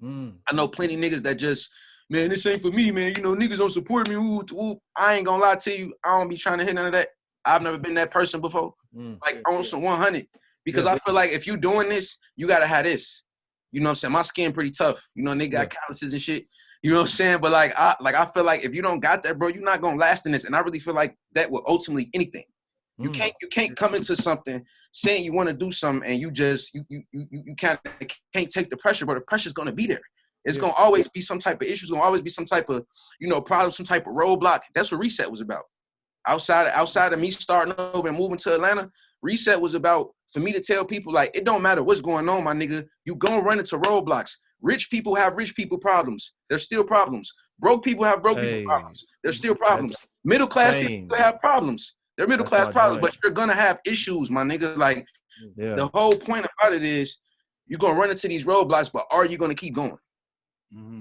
I know plenty niggas that just, man, this ain't for me, man. You know, niggas don't support me. Ooh. I ain't gonna lie to you. I don't be trying to hit none of that. I've never been that person before. Like on some 100. Because I feel like if you doing this, you gotta have this. You know what I'm saying? My skin pretty tough. You know, nigga got calluses and shit. You know what I'm saying? But I feel like if you don't got that, bro, you're not gonna last in this. And I really feel like that will ultimately anything. You can't come into something saying you want to do something and you can't take the pressure, but the pressure's gonna be there. It's gonna always be some type of issues, gonna always be some type of, you know, problem, some type of roadblock. That's what Reset was about. Outside of me starting over and moving to Atlanta, Reset was about for me to tell people, like, it don't matter what's going on, my nigga. You gonna run into roadblocks. Rich people have rich people problems. There's still problems. Broke people have broke people problems. There's still problems. Middle class people have problems. They're middle class problems, but you're gonna have issues, my nigga. Like, the whole point about it is you're gonna run into these roadblocks, but are you gonna keep going?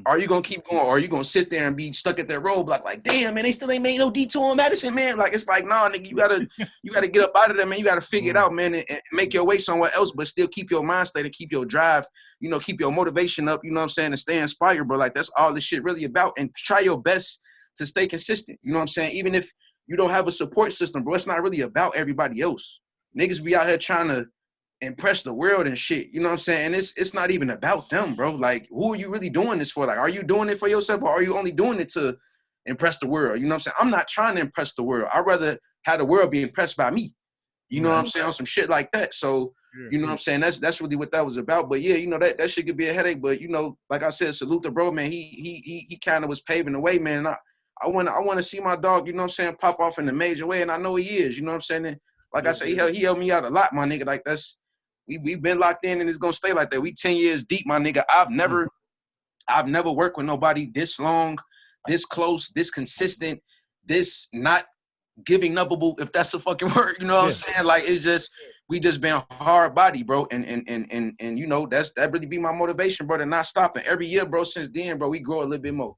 Are you gonna keep going, or are you gonna sit there and be stuck at that roadblock? Like, damn, man, they still ain't made no detour in Madison, man. Like, it's like, nah, nigga, you gotta get up out of there, man. You gotta figure it out, man, and make your way somewhere else, but still keep your mind state and keep your drive, you know, keep your motivation up, you know what I'm saying, and stay inspired, bro. Like, that's all this shit really about. And try your best to stay consistent. You know what I'm saying? Even if you don't have a support system, bro, it's not really about everybody else. Niggas be out here trying to impress the world and shit, you know what I'm saying? And it's not even about them, bro. Like, who are you really doing this for? Like, are you doing it for yourself, or are you only doing it to impress the world? You know what I'm saying? I'm not trying to impress the world. I'd rather have the world be impressed by me. You know what I'm saying? On some shit like that. So, you know what I'm saying? That's really what that was about. But yeah, you know, that shit could be a headache. But, you know, like I said, salute the bro, man. He kind of was paving the way, man. And I want to see my dog, you know what I'm saying, pop off in a major way. And I know he is, you know what I'm saying? And like I said, he helped me out a lot, my nigga. Like, that's, we've been locked in, and it's gonna stay like that. We 10 years deep, my nigga. I've never I've never worked with nobody this long, this close, this consistent, this not giving upable, if that's a fucking word, you know what I'm saying? Like, it's just, we just been hard body, bro. And you know, that really be my motivation, bro, to not stop. And every year, bro, since then, bro, we grow a little bit more.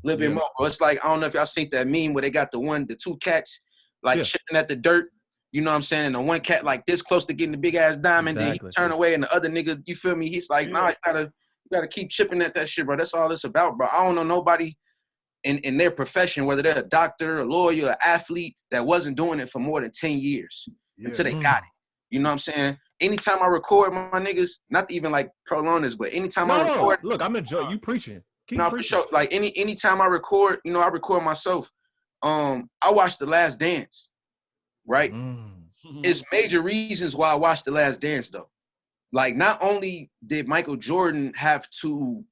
Bro. It's like, I don't know if y'all seen that meme where they got the two cats, like, chipping at the dirt. You know what I'm saying? And the one cat, like, this close to getting the big-ass diamond, then he turn away, and the other nigga, you feel me? He's like, nah, you gotta keep chipping at that shit, bro. That's all it's about, bro. I don't know nobody in their profession, whether they're a doctor, a lawyer, an athlete, that wasn't doing it for more than 10 years until they got it. You know what I'm saying? Anytime I record my niggas, not to even like prolong this, but anytime I record. Look, I'm enjoying you preaching. Keep preaching. For sure. Like anytime I record, you know, I record myself. I watched The Last Dance, right? It's major reasons why I watched The Last Dance, though. Like, not only did Michael Jordan have to,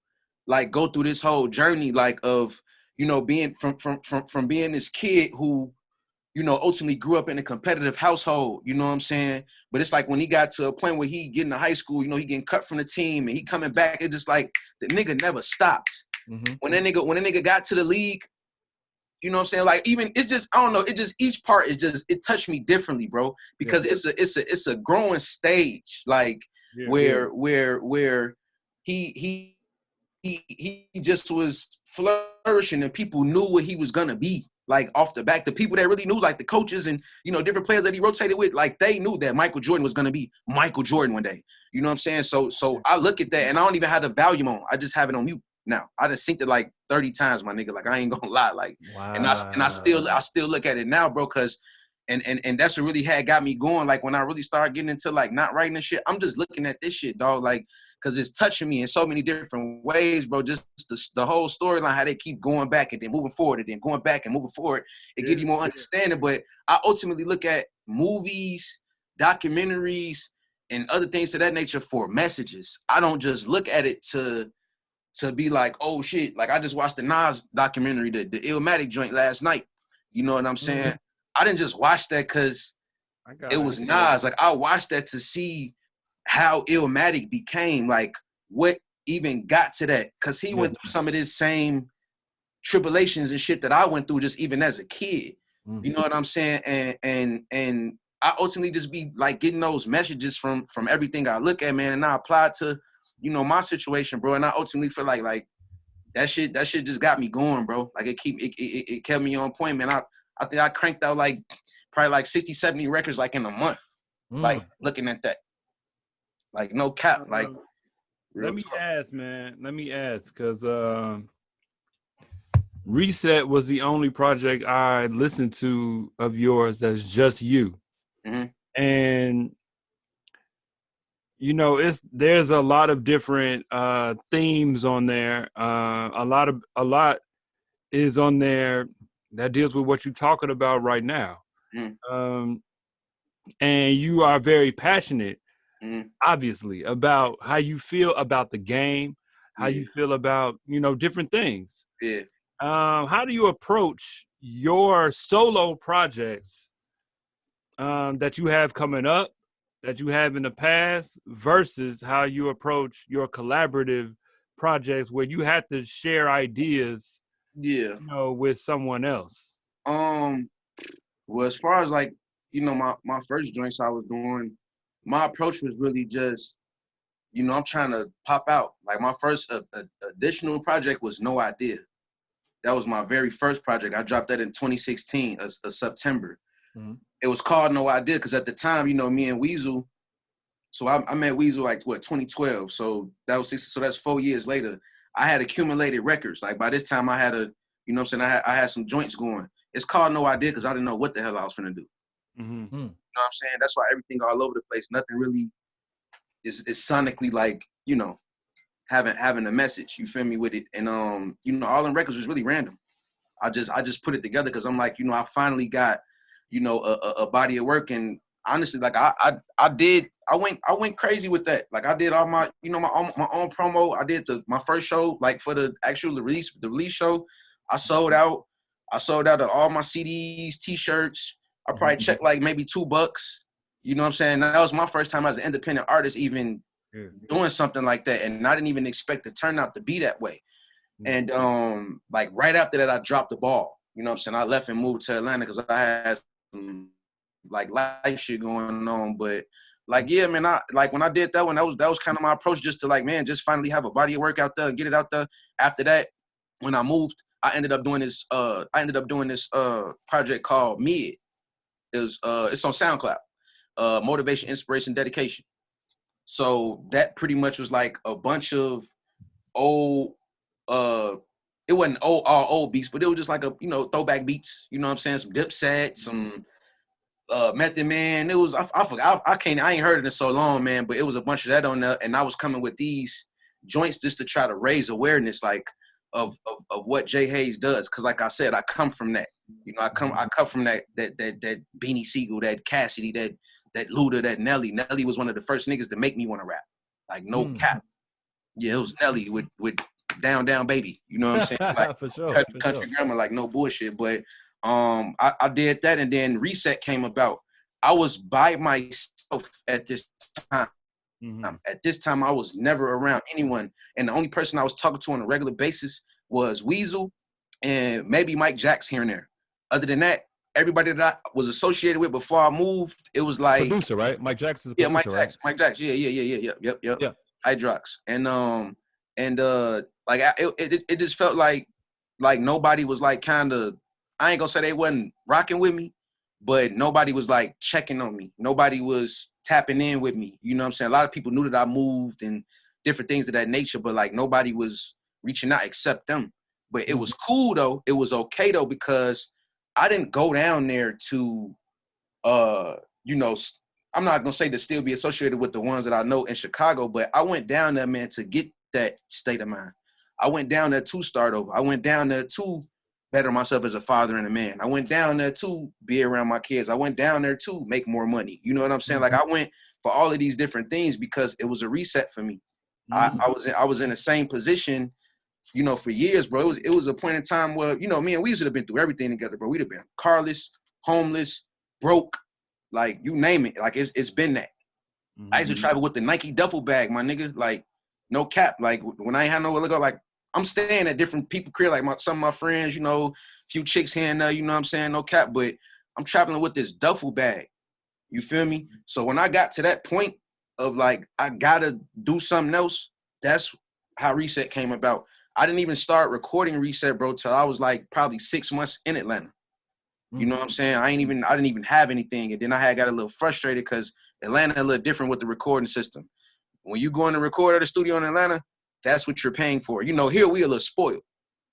like, go through this whole journey, like, of, you know, being from being this kid who, you know, ultimately grew up in a competitive household, you know what I'm saying? But it's like when he got to a point where he getting to high school, you know, he getting cut from the team and he coming back, it's just like the nigga never stopped. When that nigga got to the league, you know what I'm saying? Like, even, it's just, I don't know, it just, each part is just, it touched me differently, bro, because it's a growing stage, like, where he just was flourishing and people knew what he was gonna be. Like, off the back, the people that really knew, like the coaches and, you know, different players that he rotated with, like, they knew that Michael Jordan was gonna be Michael Jordan one day. You know what I'm saying? So I look at that and I don't even have the volume on. I just have it on mute now. I just synced it like 30 times, my nigga. Like, I ain't gonna lie. Like, and I still look at it now, bro, because and that's what really had got me going. Like, when I really started getting into, like, not writing and shit, I'm just looking at this shit, dog, like, because it's touching me in so many different ways, bro. Just the whole storyline, how they keep going back and then moving forward and then going back and moving forward. It gives you more understanding. But I ultimately look at movies, documentaries, and other things of that nature for messages. I don't just look at it to be like, oh, shit. Like, I just watched the Nas documentary, the Illmatic joint last night. You know what I'm saying? I didn't just watch that because it was Nas. Like, I watched that to see how Illmatic became, like, what even got to that, because he went through some of this same tribulations and shit that I went through just even as a kid. You know what I'm saying? And I ultimately just be like getting those messages from everything I look at, man, and I apply it to, you know, my situation, bro. And I ultimately feel like that shit just got me going, bro. Like, it kept me on point, man. I think I cranked out like probably like 60, 70 records like in a month. Like, looking at that. Like, no cap. Like, let me ask, because Reset was the only project I listened to of yours that's just you. And, you know, there's a lot of different themes on there. A lot is on there that deals with what you're talking about right now. And you are very passionate, obviously, about how you feel about the game, how you feel about, you know, different things. How do you approach your solo projects that you have coming up, that you have in the past, versus how you approach your collaborative projects where you have to share ideas, you know, with someone else? Well, as far as, like, you know, my first joints I was doing, my approach was really just, you know, I'm trying to pop out. Like, my first additional project was No Idea. That was my very first project. I dropped that in 2016, September. It was called No Idea because at the time, you know, me and Weasel, so I met Weasel like, 2012. So that was so that's 4 years later. I had accumulated records. Like, by this time I had you know what I'm saying, I had some joints going. It's called No Idea because I didn't know what the hell I was finna do. You know what I'm saying? That's why everything all over the place. Nothing really is sonically, like, you know, having a message. You feel me with it? And you know, all them records was really random. I just put it together because I'm like, you know, I finally got, you know, a body of work. And honestly, like, I went crazy with that. Like, I did all my, you know, my own promo. I did my first show, like, for the actual release show. I sold out of all my CDs, T-shirts. I probably checked like maybe $2. You know what I'm saying? That was my first time as an independent artist even doing something like that. And I didn't even expect the turnout to be that way. And like right after that, I dropped the ball. You know what I'm saying? I left and moved to Atlanta because I had some like life shit going on. But like, yeah, man, I like when I did that one, that was kind of my approach, just to like, man, just finally have a body of work out there, get it out there. After that, when I moved, I ended up doing this project called Mid. It's on SoundCloud. Motivation, inspiration, dedication. So that pretty much was like a bunch of old it wasn't all old beats, but it was just like a, you know, throwback beats, you know what I'm saying? Some Dipset, some Method Man. It was I forgot, I ain't heard it in so long, man, but it was a bunch of that on there, and I was coming with these joints just to try to raise awareness like of what Jae Haze does, because like I said, I come from that. You know, I come from that Beanie Siegel, that Cassidy, that Luda, that Nelly. Nelly was one of the first niggas to make me want to rap. Like no cap. Yeah, it was Nelly with Down Down Baby. You know what I'm saying? Like for sure. Country grammar, like no bullshit. But I did that, and then Reset came about. I was by myself at this time. At this time, I was never around anyone, and the only person I was talking to on a regular basis was Weasel and maybe Mike Jacks here and there. Other than that, everybody that I was associated with before I moved, it was like producer, right? Mike Jacks is a producer, right? Mike Jacks. Yep. Hydrox. And like it just felt like nobody was like kind of, I ain't gonna say they wasn't rocking with me, but nobody was like checking on me. Nobody was tapping in with me. You know what I'm saying? A lot of people knew that I moved and different things of that nature, but like nobody was reaching out except them. But it was cool though. It was okay though, because I didn't go down there to, you know, I'm not gonna say to still be associated with the ones that I know in Chicago, but I went down there, man, to get that state of mind. I went down there to start over. I went down there to better myself as a father and a man. I went down there to be around my kids. I went down there to make more money. You know what I'm saying? Like I went for all of these different things because it was a reset for me. I was in the same position, you know, for years, bro. It was a point in time where, you know, me and we should have been through everything together, bro. We'd have been carless, homeless, broke, like you name it. Like it's been that. I used to travel with the Nike duffel bag, my nigga. Like no cap. Like when I ain't had nowhere to go, like I'm staying at different people crib, like some of my friends, you know, a few chicks here and there, you know what I'm saying? No cap, but I'm traveling with this duffel bag. You feel me? So when I got to that point of like, I gotta do something else, that's how Reset came about. I didn't even start recording Reset, bro, till I was like probably 6 months in Atlanta. You know what I'm saying? I didn't even have anything. And then I got a little frustrated because Atlanta a little different with the recording system. When you go in to record at a studio in Atlanta, that's what you're paying for. You know, here we a little spoiled.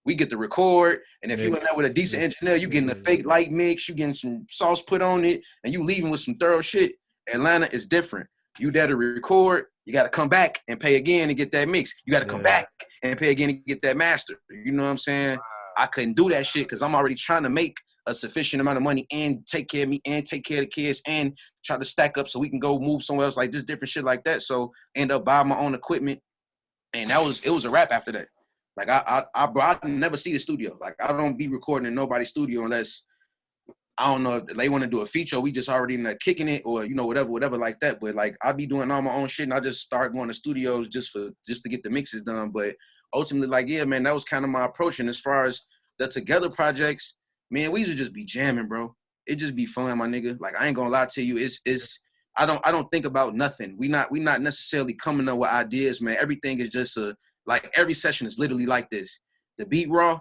We get to record, and if you in there with a decent engineer, you getting a fake light mix, you getting some sauce put on it, and you leaving with some thorough shit. Atlanta is different. You there to record, you got to come back and pay again and get that mix. You got to come back and pay again and get that master. You know what I'm saying? I couldn't do that shit because I'm already trying to make a sufficient amount of money and take care of me and take care of the kids and try to stack up so we can go move somewhere else, like this different shit like that. So end up buying my own equipment. And it was a wrap after that. Like I never see the studio. Like I don't be recording in nobody's studio unless, I don't know if they want to do a feature. We just already in there kicking it or, you know, whatever like that. But like I be doing all my own shit and I just start going to studios just to get the mixes done. But ultimately, like, yeah, man, that was kind of my approach. And as far as the Together projects, man, we used to just be jamming, bro. It just be fun, my nigga. Like I ain't gonna lie to you. It's I don't think about nothing. We not necessarily coming up with ideas, man. Everything is just like every session is literally like this. The beat raw,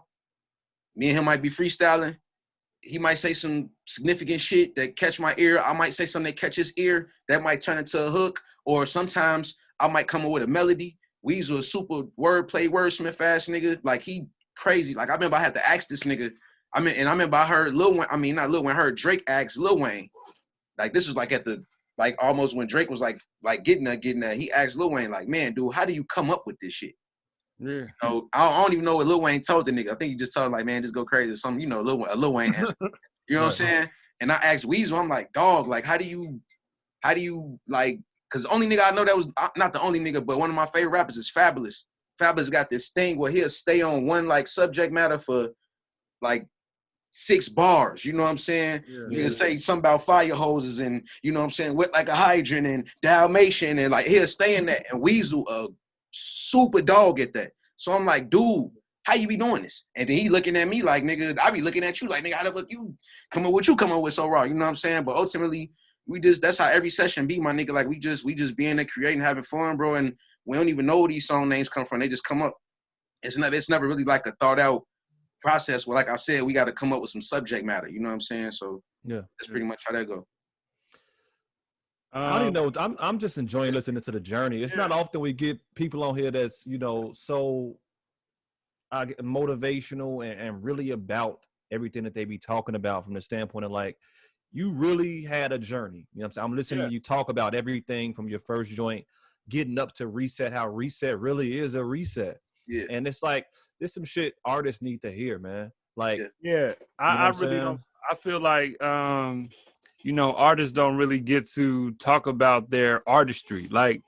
me and him might be freestyling. He might say some significant shit that catch my ear. I might say something that catch his ear. That might turn into a hook. Or sometimes I might come up with a melody. Weasel a super wordplay, wordsmith ass nigga. Like he crazy. Like I remember I had to ask this nigga. I remember I heard Drake ask Lil Wayne. Like this was like at the, like almost when Drake was like getting that, he asked Lil Wayne, like, man, dude, how do you come up with this shit? Yeah. You know, I don't even know what Lil Wayne told the nigga. I think he just told like, man, just go crazy or something, you know, Lil Wayne answer. You know what I'm saying? And I asked Weasel, I'm like, dog, like, how do you like, because the only nigga I know that was, not the only nigga, but one of my favorite rappers is Fabulous. Fabulous got this thing where he'll stay on one like subject matter for like 6 bars, you know what I'm saying? You can say something about fire hoses and, you know what I'm saying, wet like a hydrant and Dalmatian and like he'll stay in that. And Weasel a super dog at that. So I'm like, dude, how you be doing this? And then he looking at me like, nigga, I be looking at you like, nigga, how the fuck you come up with so raw? You know what I'm saying? But ultimately, that's how every session be, my nigga. Like we just being there creating, having fun, bro. And we don't even know where these song names come from. They just come up. It's never really like a thought out process. Well, like I said, we got to come up with some subject matter. You know what I'm saying? So yeah, that's pretty much how that go. I don't know. I'm just enjoying listening to the journey. It's not often we get people on here that's, you know, so motivational and really about everything that they be talking about from the standpoint of like, you really had a journey. You know what I'm saying? I'm listening to you talk about everything from your first joint, getting up to Reset, how Reset really is a reset. Yeah. And it's like, there's some shit artists need to hear, man. Like, I really don't. I feel like, you know, artists don't really get to talk about their artistry. Like,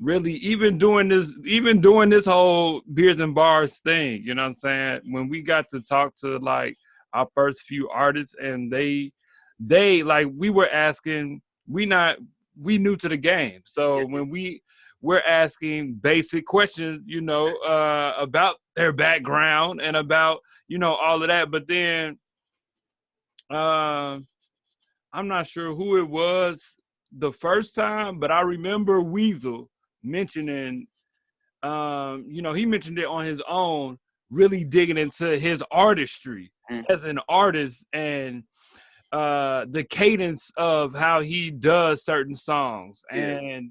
really, even doing this whole Beers and Bars thing, you know what I'm saying? When we got to talk to like our first few artists, and they like, we were asking, we new to the game, so when we're asking basic questions, you know, about their background and about, you know, all of that. But then I'm not sure who it was the first time, but I remember Weasel mentioning, you know, he mentioned it on his own, really digging into his artistry as an artist and the cadence of how he does certain songs and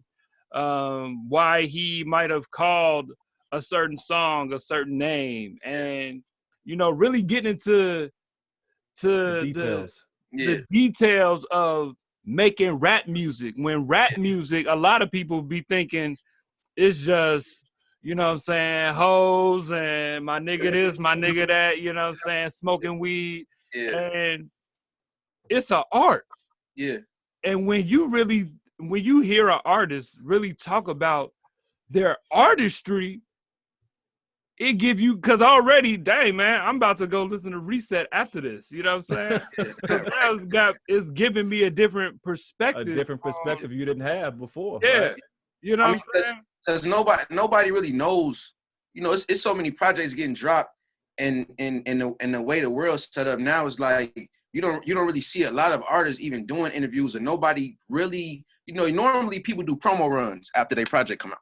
why he might have called a certain song a certain name, and, you know, really getting into the details of making rap music. When rap music, a lot of people be thinking it's just, you know what I'm saying, hoes and my nigga this, my nigga that, you know what I'm saying, smoking weed. And it's an art. And when you hear an artist really talk about their artistry, it give you, because already, dang, man, I'm about to go listen to Reset after this. You know what I'm saying? It's giving me a different perspective. A different perspective you didn't have before. Yeah. Right? You know what I'm saying? Because nobody really knows. You know, it's so many projects getting dropped, and the way the world's set up now is like, you don't really see a lot of artists even doing interviews, and nobody really, you know, normally people do promo runs after their project come out.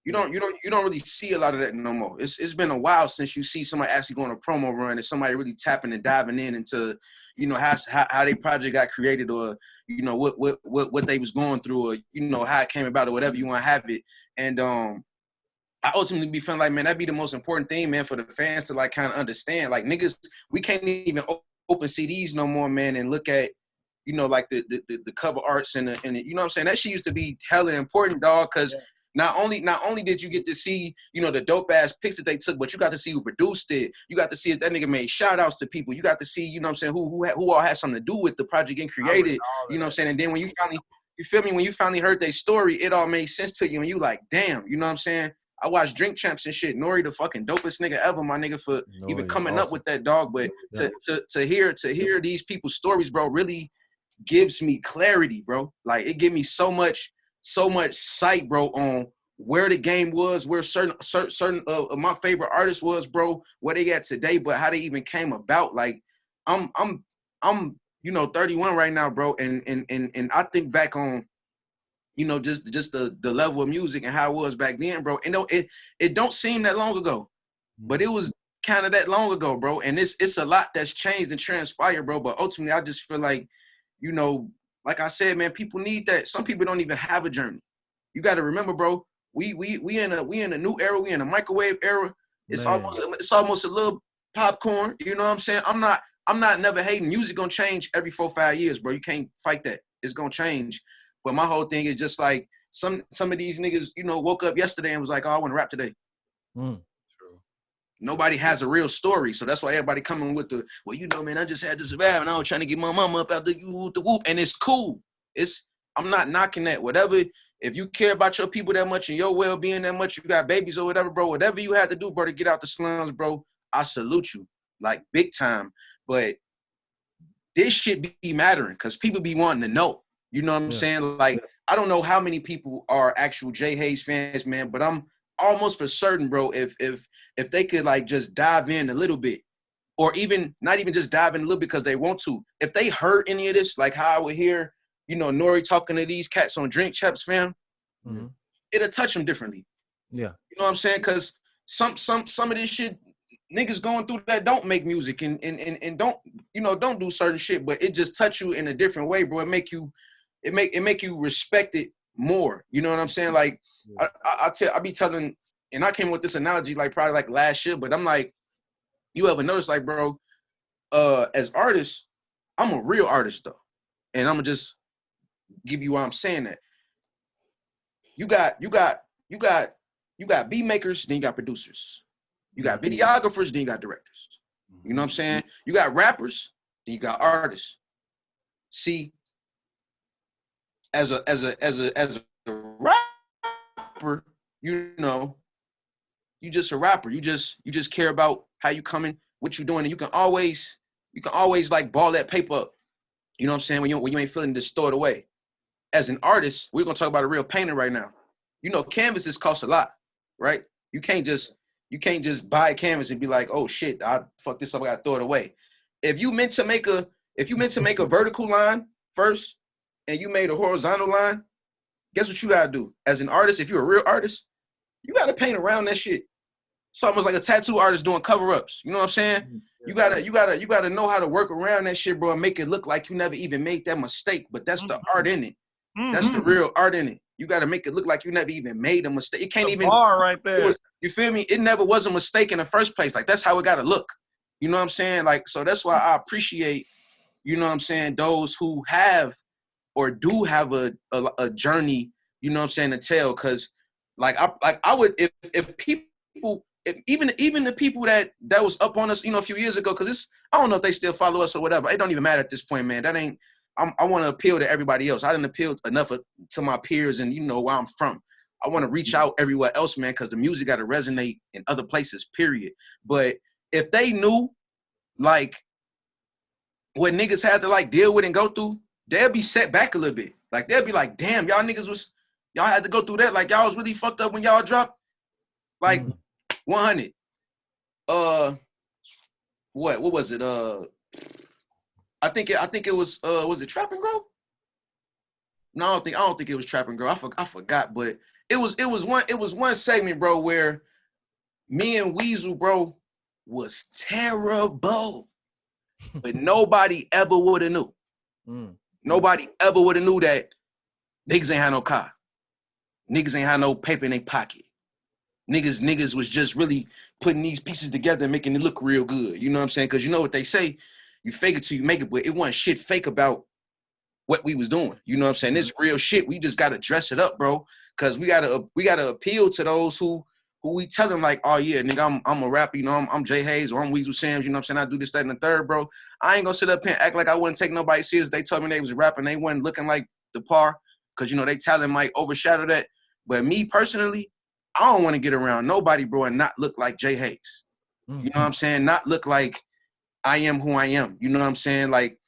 You don't really see a lot of that no more. It's been a while since you see somebody actually going a promo run and somebody really tapping and diving into, you know, how their project got created, or, you know, what they was going through, or, you know, how it came about, or whatever you want to have it. And I ultimately be feeling like, man, that'd be the most important thing, man, for the fans to like kind of understand. Like, niggas, we can't even open CDs no more, man, and look at, you know, like the cover arts and you know what I'm saying? That shit used to be hella important, dog, because not only did you get to see, you know, the dope ass pics that they took, but you got to see who produced it. You got to see if that nigga made shout outs to people. You got to see, you know what I'm saying, who all had something to do with the project getting created. You know what I'm saying? And then when you finally, you feel me, when you finally heard their story, it all made sense to you, and you like, damn, you know what I'm saying? I watched Drink Champs and shit. Nori the fucking dopest nigga ever, my nigga, for even coming up with that, dog. But to hear these people's stories, bro, really gives me clarity, bro. Like, it gives me so much sight, bro, on where the game was, where certain of my favorite artists was, bro, where they at today, but how they even came about. Like, I'm you know, 31 right now, bro, and I think back on, you know, just the level of music and how it was back then, bro. And it don't seem that long ago, but it was kind of that long ago, bro. And it's a lot that's changed and transpired, bro. But ultimately, I just feel like, you know, like I said, man, people need that. Some people don't even have a journey. You got to remember, bro. We in a new era. We in a microwave era. It's almost a little popcorn. You know what I'm saying? I'm not never hating. Music gonna change every 4-5 years, bro. You can't fight that. It's gonna change. But my whole thing is just like some of these niggas, you know, woke up yesterday and was like, oh, I want to rap today. True. Nobody has a real story. So that's why everybody coming with the, well, you know, man, I just had to survive and I was trying to get my mama up out the whoop. And it's cool. I'm not knocking that. Whatever, if you care about your people that much and your well-being that much, you got babies or whatever, bro, whatever you had to do, bro, to get out the slums, bro, I salute you, like, big time. But this shit be mattering because people be wanting to know. You know what I'm saying? Like, I don't know how many people are actual Jae Haze fans, man, but I'm almost for certain, bro, if they could like just dive in a little bit, or even not even just dive in a little bit because they want to, if they heard any of this, like how I would hear, you know, Nori talking to these cats on Drink Champs, fam, it'll touch them differently. Yeah. You know what I'm saying? Because some of this shit, niggas going through that don't make music and don't, you know, don't do certain shit, but it just touch you in a different way, bro. It make you respect it more. You know what I'm saying? Like I be telling, and I came with this analogy like probably like last year, but I'm like, you ever notice like, bro, as artists, I'm a real artist though. And I'm gonna just give you why I'm saying that. You got beat makers, then you got producers. You got videographers, then you got directors. You know what I'm saying? You got rappers, then you got artists. See, as a rapper, you know, you just a rapper. You just care about how you coming, what you doing, and you can always like ball that paper up. You know what I'm saying? When you ain't feeling, just throw it away. As an artist, we're gonna talk about a real painter right now. You know, canvases cost a lot, right? You can't just buy a canvas and be like, oh shit, I fucked this up, I gotta throw it away. If you meant to make a vertical line first and you made a horizontal line, guess what you gotta do? As an artist, if you're a real artist, you gotta paint around that shit. It's almost like a tattoo artist doing cover-ups. You know what I'm saying? You gotta know how to work around that shit, bro, and make it look like you never even made that mistake. But that's the art in it. That's the real art in it. You gotta make it look like you never even made a mistake. It can't even bar right there. You feel me? It never was a mistake in the first place. Like that's how it gotta look. You know what I'm saying? Like, so that's why I appreciate, you know what I'm saying, those who have or do have a journey, you know what I'm saying, to tell. Cause like I would if people, even the people that was up on us, you know, a few years ago, because I don't know if they still follow us or whatever. It don't even matter at this point, man. That ain't. I want to appeal to everybody else. I didn't appeal enough to my peers and you know where I'm from. I want to reach out everywhere else, man, because the music got to resonate in other places. Period. But if they knew, like, what niggas had to like deal with and go through, they'll be set back a little bit. Like they'll be like, damn, y'all had to go through that. Like y'all was really fucked up when y'all dropped. Like. 100. What was it? I think it was it Trap and Grow? No, I don't think it was Trap and Grow. I forgot, but it was one segment, bro, where me and Weasel, bro, was terrible. But nobody ever would have knew. Nobody ever would have knew that niggas ain't had no car. Niggas ain't had no paper in their pocket. Niggas was just really putting these pieces together and making it look real good. You know what I'm saying? Because you know what they say, you fake it till you make it, but it wasn't shit fake about what we was doing. You know what I'm saying? This real shit. We just gotta dress it up, bro. Because we gotta appeal to those who we tell them like, oh yeah, nigga, I'm a rapper, you know, I'm Jae Haze or I'm Weasel Sam's, you know what I'm saying? I do this, that, and the third, bro. I ain't gonna sit up here and act like I wouldn't take nobody serious. They told me they was rapping, they wasn't looking like the par, because you know they talent might overshadow that. But me personally, I don't want to get around nobody, bro, and not look like Jae Haze. You know what I'm saying? Not look like I am who I am. You know what I'm saying? Like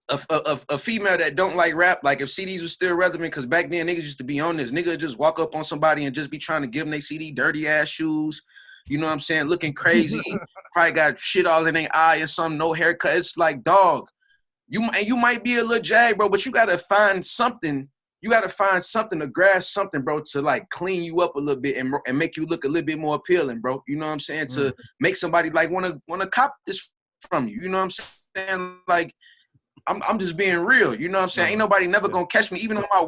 a female that don't like rap, like if CDs was still relevant, because back then niggas used to be on this. Nigga just walk up on somebody and just be trying to give them their CD, dirty ass shoes. You know what I'm saying? Looking crazy. Probably got shit all in their eye or something, no haircut. It's like, dog, you might be a little jag, bro, but you got to find something. You got to find something to grasp something, bro, to like clean you up a little bit and make you look a little bit more appealing, bro. You know what I'm saying? To make somebody like want to cop this from you. You know what I'm saying? Like, I'm just being real. You know what I'm saying? Ain't nobody never gonna catch me, even on my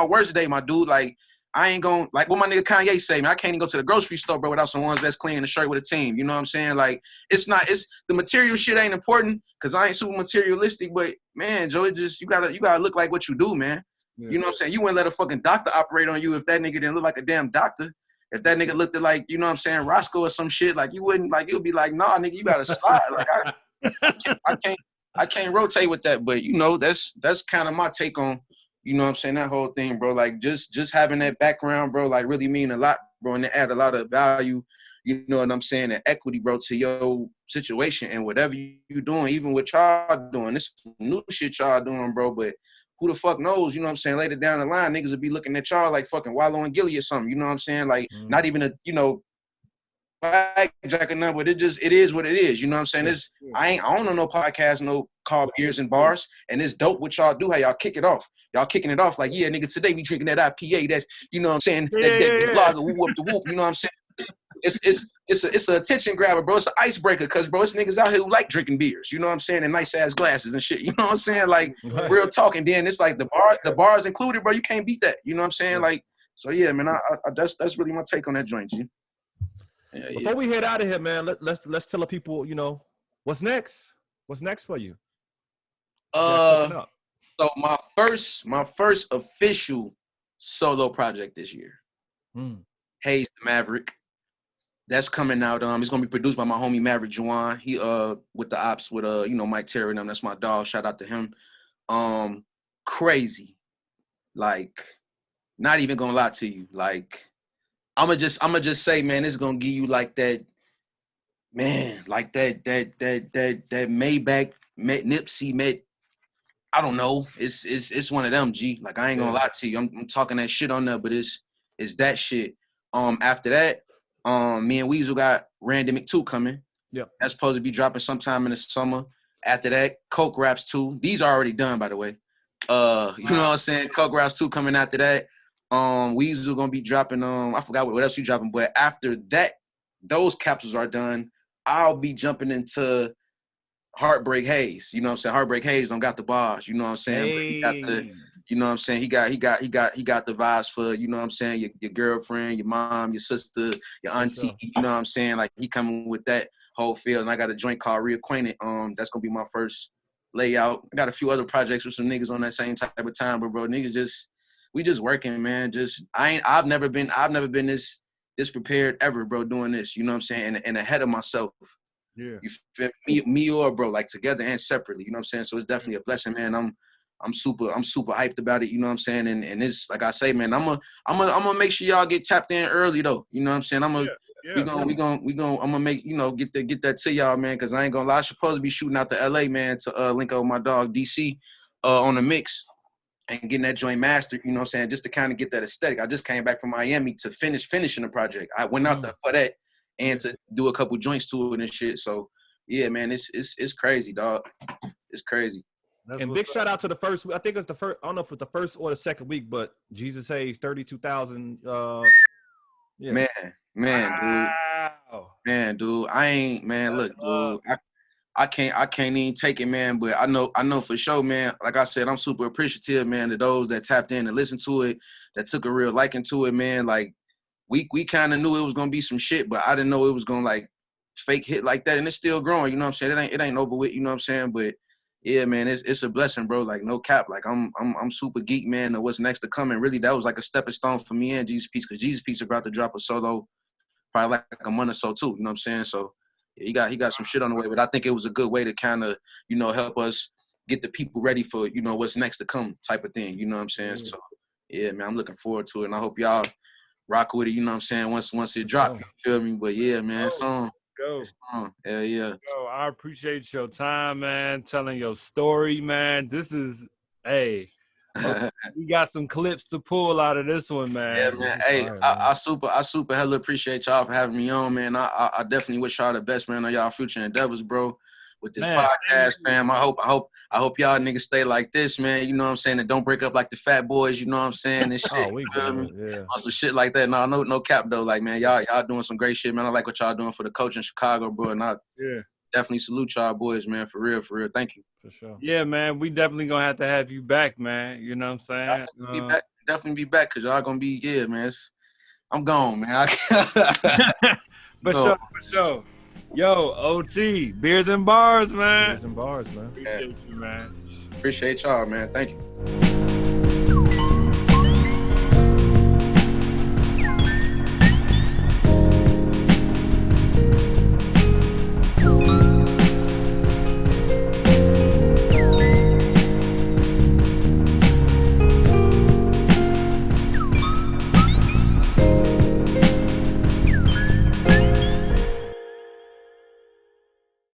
worst day, my dude. Like, I ain't gonna, like what my nigga Kanye say, man, I can't even go to the grocery store, bro, without some ones that's cleaning the shirt with a team. You know what I'm saying? Like, it's the material shit ain't important because I ain't super materialistic, but man, Joe, it just, you gotta look like what you do, man. Yeah. You know what I'm saying? You wouldn't let a fucking doctor operate on you if that nigga didn't look like a damn doctor. If that nigga looked at like, you know what I'm saying, Roscoe or some shit, like you wouldn't, like you'd be like, nah, nigga, you gotta slide. Like I can't rotate with that. But you know, that's kind of my take on, you know what I'm saying, that whole thing, bro. Like just having that background, bro, like really mean a lot, bro, and they add a lot of value, you know what I'm saying, and equity, bro, to your situation and whatever you doing, even what y'all doing. This new shit y'all doing, bro, but who the fuck knows, you know what I'm saying, later down the line, niggas will be looking at y'all like fucking Wallow and Gilly or something, you know what I'm saying? Like, not even a, you know, jack or nothing, but it is what it is, you know what I'm saying? It's, I don't know no podcast, no called Beers and Bars, and it's dope what y'all do, how y'all kick it off. Y'all kicking it off like, yeah, nigga, today we drinking that IPA, that, you know what I'm saying, that lager, whoop the whoop, you know what I'm saying? It's a attention grabber, bro. It's an icebreaker, cause bro, it's niggas out here who like drinking beers, you know what I'm saying, and nice ass glasses and shit, you know what I'm saying, like real talk. And then it's like the bars included, bro. You can't beat that, you know what I'm saying, like. So yeah, man, I that's really my take on that joint, G. Yeah, Before we head out of here, man, let's tell the people, you know, what's next. What's next for you? So my first official solo project this year, Haze the Maverick. That's coming out. It's gonna be produced by my homie Maverick Juwan. He with the ops with you know, Mike Terry and them. That's my dog. Shout out to him. Crazy. Like, not even gonna lie to you. Like, I'ma just say, man, it's gonna give you like that, man, like that Maybach Nipsey I don't know. It's one of them, G. Like, I ain't gonna lie to you. I'm talking that shit on there, but it's that shit. After that, me and Weasel got Randemic 2 coming. Yep. That's supposed to be dropping sometime in the summer. After that, Coke Raps 2. These are already done, by the way. You know what I'm saying? Coke Raps 2 coming after that. Weasel gonna be dropping, I forgot what else you dropping, but after that, those capsules are done, I'll be jumping into Heartbreak Haze. You know what I'm saying? Heartbreak Haze don't got the bars, you know what I'm saying? But he got the, you know what I'm saying? He got the vibes for, you know what I'm saying, your girlfriend, your mom, your sister, your auntie, you know what I'm saying? Like, he coming with that whole feel. And I got a joint called Reacquainted. That's gonna be my first layout. I got a few other projects with some niggas on that same type of time, but bro, niggas we just working, man. I've never been this prepared ever, bro, doing this, you know what I'm saying? And ahead of myself. Yeah. You feel me or bro, like together and separately, you know what I'm saying? So it's definitely a blessing, man. I'm super hyped about it, you know what I'm saying? And it's like I say, man, I'm gonna make sure y'all get tapped in early though. You know what I'm saying? We gonna make, you know, get that to y'all, man, because I ain't gonna lie, I'm supposed to be shooting out to LA, man, to link up with my dog DC on the mix and getting that joint mastered, you know what I'm saying, just to kind of get that aesthetic. I just came back from Miami to finishing the project. I went out there for that and to do a couple joints to it and shit. So yeah, man, it's crazy, dog. It's crazy. And big shout out to the first, I think it's the first, I don't know if it's the first or the second week, but Gzus Haze, 32,000. Yeah. Man, wow. Dude. I ain't, man, look, dude. I can't even take it, man. But I know for sure, man. Like I said, I'm super appreciative, man, to those that tapped in and listened to it, that took a real liking to it, man. Like, we kind of knew it was gonna be some shit, but I didn't know it was gonna like fake hit like that, and it's still growing. You know what I'm saying? It ain't over with. You know what I'm saying? But yeah, man, it's a blessing, bro. Like, no cap. Like, I'm super geek, man, of what's next to come. And really, that was like a stepping stone for me and Jesus Piece, because Jesus Piece about to drop a solo probably like a month or so too. You know what I'm saying? So yeah, he got some shit on the way, but I think it was a good way to kind of, you know, help us get the people ready for, you know, what's next to come type of thing. You know what I'm saying? So yeah, man, I'm looking forward to it, and I hope y'all rock with it. You know what I'm saying? Once it drops, you feel me? But yeah, man, it's on. Go. Hell yeah. Yo, I appreciate your time, man, telling your story, man. This is, hey, we got some clips to pull out of this one, man. Yeah, man. Hey, I super hella appreciate y'all for having me on, man. I definitely wish y'all the best, man, on y'all future endeavors, bro. With this podcast, fam. I hope y'all niggas stay like this, man. You know what I'm saying? And don't break up like the Fat Boys, you know what I'm saying? And shit. Oh, we good, yeah. Also shit like that. No cap though. Like, man, y'all doing some great shit, man. I like what y'all doing for the coach in Chicago, bro. And I definitely salute y'all boys, man. For real. Thank you. For sure. Yeah, man. We definitely gonna have to have you back, man. You know what I'm saying? Definitely be back, because y'all gonna be, yeah, man. I'm gone, man. For sure. Yo, OT, Beers and Bars, man. Beers and Bars, man. Appreciate you, man. Appreciate y'all, man. Thank you.